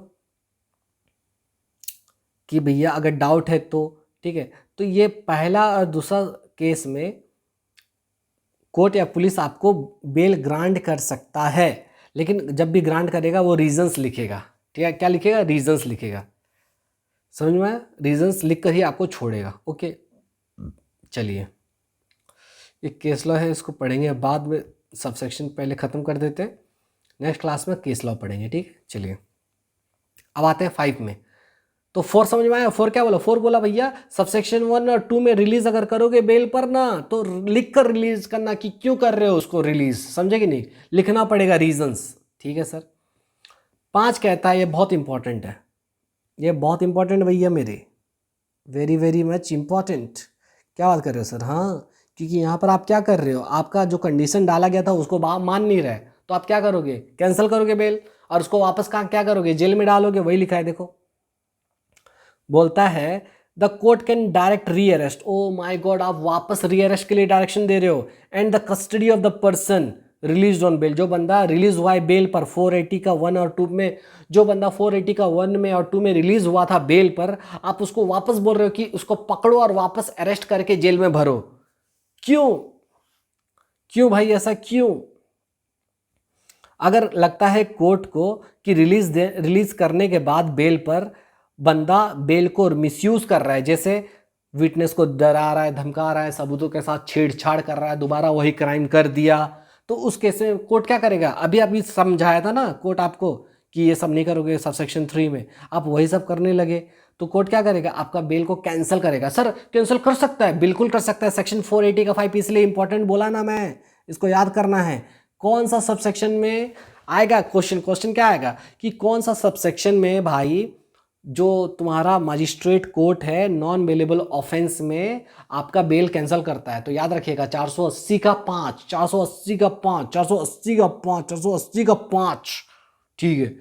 कि भैया अगर डाउट है तो, ठीक है, तो ये पहला और दूसरा केस में कोर्ट या पुलिस आपको बेल ग्रांट कर सकता है, लेकिन जब भी ग्रांट करेगा वो रीजंस लिखेगा। ठीक है, क्या लिखेगा, रीजंस लिखेगा, समझ में आया, रीजंस लिख कर ही आपको छोड़ेगा। ओके, चलिए एक केस लॉ है, इसको पढ़ेंगे बाद में, सबसेक्शन पहले ख़त्म कर देते हैं, नेक्स्ट क्लास में केस लॉ पढ़ेंगे, ठीक है। चलिए अब आते हैं 5 में। तो 4 समझ में आया, 4 क्या बोला, 4 बोला भैया सबसेक्शन 1 और 2 में रिलीज अगर करोगे बेल पर ना, तो लिख कर रिलीज करना कि क्यों कर रहे हो उसको रिलीज, समझे कि नहीं, लिखना पड़ेगा रीजंस, ठीक है सर। 5 कहता है, ये बहुत इंपॉर्टेंट है, ये बहुत इंपॉर्टेंट भैया मेरे, वेरी वेरी मच इंपॉर्टेंट। क्या बात कर रहे हो सर, हाँ, क्योंकि यहाँ पर आप क्या कर रहे हो, आपका जो कंडीशन डाला गया था उसको मान नहीं रहे, तो आप क्या करोगे, कैंसिल करोगे बेल, और उसको वापस कहाँ क्या करोगे, जेल में डालोगे, वही लिखा है देखो। बोलता है द कोर्ट कैन डायरेक्ट री अरेस्ट, ओ माई गॉड, आप वापस री अरेस्ट के लिए डायरेक्शन दे रहे हो, and the custody of the person release on bail, जो बंदा रिलीज हुआ है बेल पर 480 का 1 और 2 में, जो बंदा 480 का 1 में और 2 में रिलीज हुआ था बेल पर, आप उसको वापस बोल रहे हो कि उसको पकड़ो और वापस अरेस्ट करके जेल में भरो, क्यों, क्यों भाई ऐसा क्यों। अगर लगता है कोर्ट को कि रिलीज करने के बाद बेल पर बंदा बेल को मिसयूज कर रहा है, जैसे विटनेस को डरा रहा है, धमका रहा है, सबूतों के साथ छेड़छाड़ कर रहा है, दोबारा वही क्राइम कर दिया, तो उस केस में कोर्ट क्या करेगा, अभी समझाया था ना कोर्ट आपको कि ये सब नहीं करोगे, सबसेक्शन 3 में आप वही सब करने लगे, तो कोर्ट क्या करेगा, आपका बेल को कैंसिल करेगा। सर कैंसिल कर सकता है, बिल्कुल कर सकता है, सेक्शन 480 का 5 इसलिए इंपॉर्टेंट बोला ना मैं, इसको याद करना है। कौन सा सबसेक्शन में आएगा क्वेश्चन क्या आएगा कि कौन सा सबसेक्शन में भाई जो तुम्हारा मजिस्ट्रेट कोर्ट है नॉन बेलेबल ऑफेंस में आपका बेल कैंसिल करता है, तो याद रखिएगा 480 का 5, 480 का 5, 480 का 5, 480 का 5, ठीक है।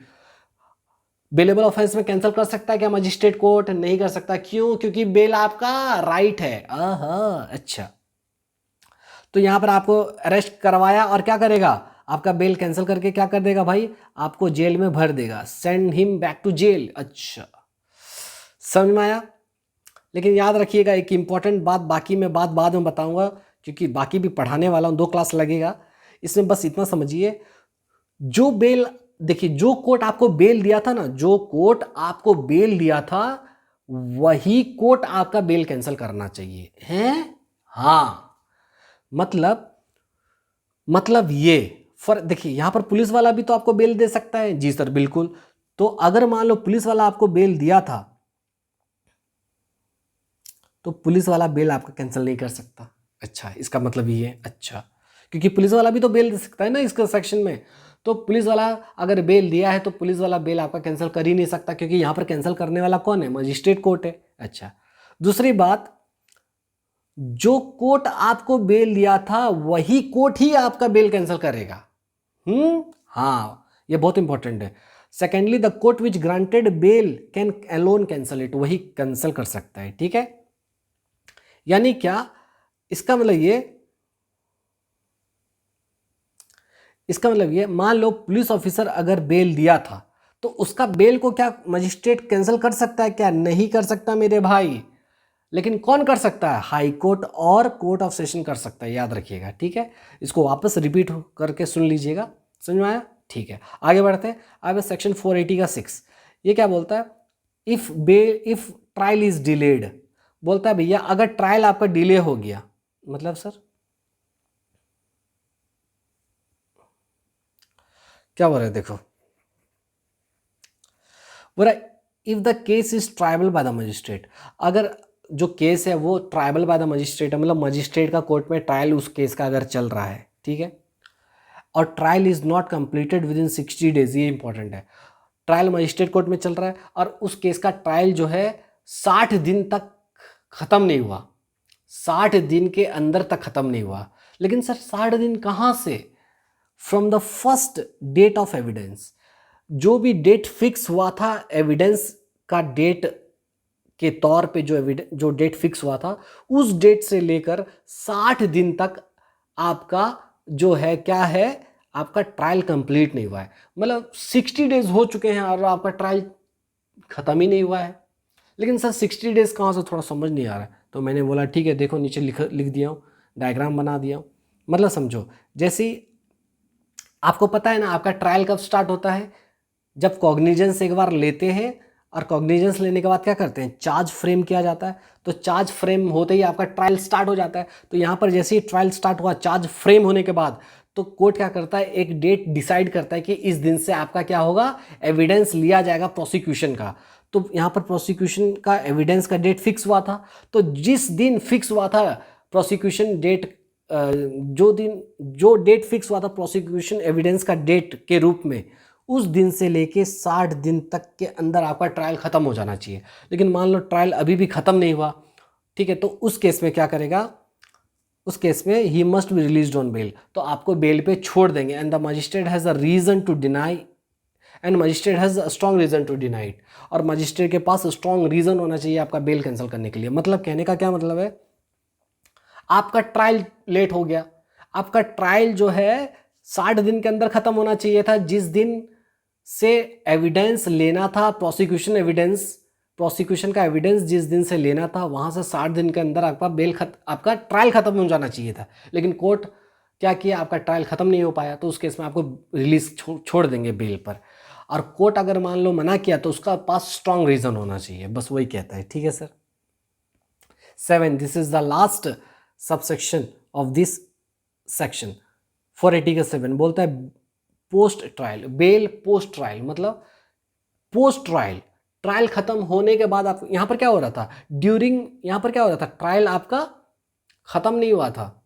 बेलेबल ऑफेंस में कैंसिल कर सकता है क्या मजिस्ट्रेट कोर्ट, नहीं कर सकता, क्यों, क्योंकि बेल आपका राइट है। अच्छा, तो यहां पर आपको अरेस्ट करवाया और क्या करेगा, आपका बेल कैंसिल करके क्या कर देगा भाई, आपको जेल में भर देगा, send him back to jail. अच्छा समझ में आया, लेकिन याद रखिएगा एक इंपॉर्टेंट बात, बाकी मैं बात बाद में बताऊंगा क्योंकि बाकी भी पढ़ाने वाला हूं, 2 क्लास लगेगा, इसमें बस इतना समझिए, जो बेल, देखिए जो कोर्ट आपको बेल दिया था ना, जो कोर्ट आपको बेल दिया था वही कोर्ट आपका बेल कैंसिल करना चाहिए है। हाँ मतलब ये फर्क देखिए, यहां पर पुलिस वाला भी तो आपको बेल दे सकता है, जी सर बिल्कुल, तो अगर मान लो पुलिस वाला आपको बेल दिया था तो पुलिस वाला बेल आपका कैंसिल नहीं कर सकता। अच्छा इसका मतलब ये है, अच्छा क्योंकि पुलिस वाला भी तो बेल दे सकता है ना इसका सेक्शन में, तो पुलिस वाला अगर बेल दिया है तो पुलिस वाला बेल आपका कैंसिल कर ही नहीं सकता, क्योंकि यहाँ पर कैंसिल करने वाला कौन है, मजिस्ट्रेट कोर्ट है। अच्छा दूसरी बात, जो कोर्ट आपको बेल दिया था वही कोर्ट ही आपका बेल कैंसिल करेगा। हाँ ये बहुत इंपॉर्टेंट है। Secondly the court which granted bail can alone cancel it, वही कैंसिल कर सकता है, ठीक है। यानी क्या, इसका मतलब ये मान लो पुलिस ऑफिसर अगर बेल दिया था तो उसका बेल को क्या मजिस्ट्रेट कैंसिल कर सकता है क्या, नहीं कर सकता मेरे भाई, लेकिन कौन कर सकता है, हाई कोर्ट और कोर्ट ऑफ सेशन कर सकता है, याद रखिएगा, ठीक है। इसको वापस रिपीट करके सुन लीजिएगा, समझ में आया, ठीक है। आगे बढ़ते हैं, अब सेक्शन 480 का 6, ये क्या बोलता है, इफ ट्रायल इज डिलेड, बोलता है भैया अगर ट्रायल आपका डिले हो गया, मतलब सर क्या बोल रहे हैं, देखो बोला if the case is tribal by the magistrate, अगर जो केस है वो ट्रायबल बाय द मजिस्ट्रेट है, मतलब मजिस्ट्रेट का कोर्ट में ट्रायल उस केस का अगर चल रहा है, ठीक है, और trial is not completed with in 60 days, ये इंपॉर्टेंट है, ट्रायल मजिस्ट्रेट कोर्ट में चल रहा है और उस केस का ट्रायल जो है 60 दिन तक खत्म नहीं हुआ, 60 दिन के अंदर तक खत्म नहीं हुआ, लेकिन सर 60 दिन कहाँ से, from the first date of evidence, जो भी डेट फिक्स हुआ था एविडेंस का डेट के तौर पे, जो डेट फिक्स हुआ था उस डेट से लेकर 60 दिन तक आपका जो है क्या है, आपका ट्रायल कंप्लीट नहीं हुआ है, मतलब 60 डेज हो चुके हैं और आपका ट्रायल खत्म ही नहीं हुआ है। लेकिन सर 60 डेज कहाँ से, थोड़ा समझ नहीं आ रहा है, तो मैंने बोला ठीक है देखो नीचे लिख दिया हूँ, डायग्राम बना दिया हूँ, मतलब समझो, जैसे आपको पता है ना आपका ट्रायल कब स्टार्ट होता है, जब कॉग्निजेंस एक बार लेते हैं और कॉग्निजेंस लेने के बाद क्या करते हैं, चार्ज फ्रेम किया जाता है। तो चार्ज फ्रेम होते ही आपका ट्रायल स्टार्ट हो जाता है। तो यहाँ पर जैसे ही ट्रायल स्टार्ट हुआ, चार्ज फ्रेम होने के बाद, तो कोर्ट क्या करता है, एक डेट डिसाइड करता है कि इस दिन से आपका क्या होगा, एविडेंस लिया जाएगा प्रोसिक्यूशन का। तो यहाँ पर प्रोसिक्यूशन का एविडेंस का डेट फिक्स हुआ था। तो जिस दिन फिक्स हुआ था प्रोसिक्यूशन डेट, जो डेट फिक्स हुआ था प्रोसिक्यूशन एविडेंस का डेट के रूप में, उस दिन से लेके 60 दिन तक के अंदर आपका ट्रायल ख़त्म हो जाना चाहिए। लेकिन मान लो ट्रायल अभी भी ख़त्म नहीं हुआ, ठीक है, तो उस केस में क्या करेगा, उस केस में ही must be released on bail, तो आपको बेल पे छोड़ देंगे। And the magistrate has a reason to deny, and magistrate has a strong reason to deny it, और मजिस्ट्रेट के पास स्ट्रॉन्ग रीज़न होना चाहिए आपका बेल कैंसिल करने के लिए। मतलब कहने का क्या मतलब है, आपका ट्रायल लेट हो गया, आपका ट्रायल जो है 60 दिन के अंदर ख़त्म होना चाहिए था, जिस दिन से एविडेंस लेना था, प्रोसिक्यूशन का एविडेंस जिस दिन से लेना था, वहाँ से 60 दिन के अंदर आपका ट्रायल ख़त्म हो जाना चाहिए था। लेकिन कोर्ट क्या किया, आपका ट्रायल ख़त्म नहीं हो पाया, तो उस केस में आपको रिलीज छोड़ देंगे बेल पर। और कोर्ट अगर मान लो मना किया तो उसका पास स्ट्रॉन्ग रीज़न होना चाहिए, बस वही कहता है। ठीक है sir. 7, this is the last subsection of this section 480 का 7 बोलता है post trial bail. Post trial मतलब पोस्ट ट्रायल, ट्रायल खत्म होने के बाद आप, यहाँ पर क्या हो रहा था, यहाँ पर क्या हो रहा था, ट्रायल आपका खत्म नहीं हुआ था,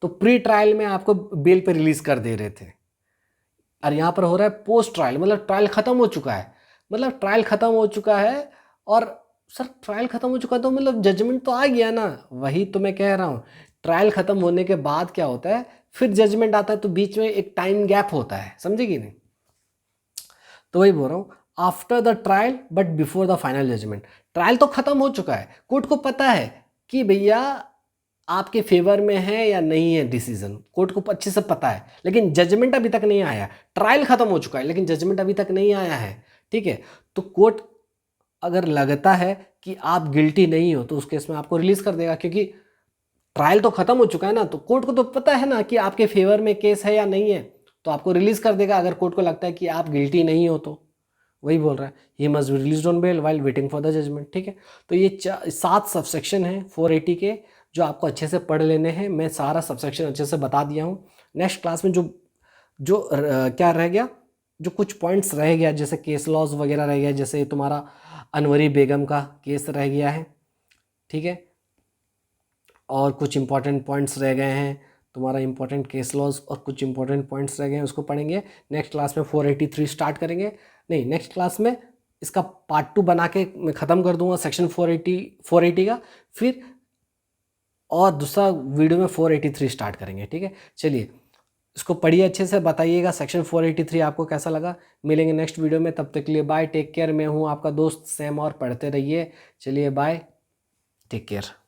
तो प्री ट्रायल में आपको बेल पे रिलीज कर दे रहे थे। और यहाँ पर हो रहा है पोस्ट ट्रायल, मतलब ट्रायल खत्म हो चुका है, मतलब ट्रायल खत्म हो चुका है। और सर ट्रायल खत्म हो चुका है तो मतलब जजमेंट तो आ गया ना, वही तो मैं कह रहा हूँ। ट्रायल खत्म होने के बाद क्या होता है, फिर जजमेंट आता है, तो बीच में एक टाइम गैप होता है, समझे कि नहीं। तो वही बोल रहा हूँ, after the trial but before the final judgment. Trial तो खत्म हो चुका है, कोर्ट को पता है कि भैया आपके फेवर में है या नहीं है डिसीजन, कोर्ट को अच्छे से पता है, लेकिन जजमेंट अभी तक नहीं आया। ट्रायल खत्म हो चुका है लेकिन जजमेंट अभी तक नहीं आया है, ठीक है। तो कोर्ट अगर लगता है कि आप गिल्टी नहीं हो तो उस केस में आपको रिलीज कर देगा, क्योंकि ट्रायल तो खत्म हो चुका है ना, तो कोर्ट को तो पता है ना कि आपके फेवर में केस है या नहीं है, तो आपको रिलीज कर देगा अगर कोर्ट को लगता है कि आप गिल्टी नहीं हो। तो वही बोल रहा है, he must be released on bail while waiting for the judgment. ठीक है, तो ये 7 सबसेक्शन है 480 के, जो आपको अच्छे से पढ़ लेने हैं। मैं सारा सबसेक्शन अच्छे से बता दिया हूँ। नेक्स्ट क्लास में जो क्या रह गया, जो कुछ पॉइंट्स रह गया, जैसे केस लॉज वगैरह रह गया, जैसे तुम्हारा अनवरी बेगम का केस रह गया है, ठीक है, और कुछ इंपॉर्टेंट पॉइंट्स रह गए हैं, तुम्हारा इंपॉर्टेंट केस लॉज और कुछ इंपॉर्टेंट पॉइंट्स रह गए हैं, उसको पढ़ेंगे। नेक्स्ट क्लास में 483 स्टार्ट करेंगे, नहीं नेक्स्ट क्लास में इसका पार्ट 2 बना के मैं ख़त्म कर दूंगा सेक्शन 480 का, फिर और दूसरा वीडियो में 483 स्टार्ट करेंगे। ठीक है, चलिए इसको पढ़िए अच्छे से, बताइएगा सेक्शन 483 आपको कैसा लगा। मिलेंगे नेक्स्ट वीडियो में, तब तक के लिए बाय, टेक केयर। मैं हूँ आपका दोस्त सैम और पढ़ते रहिए। चलिए बाय, टेक केयर।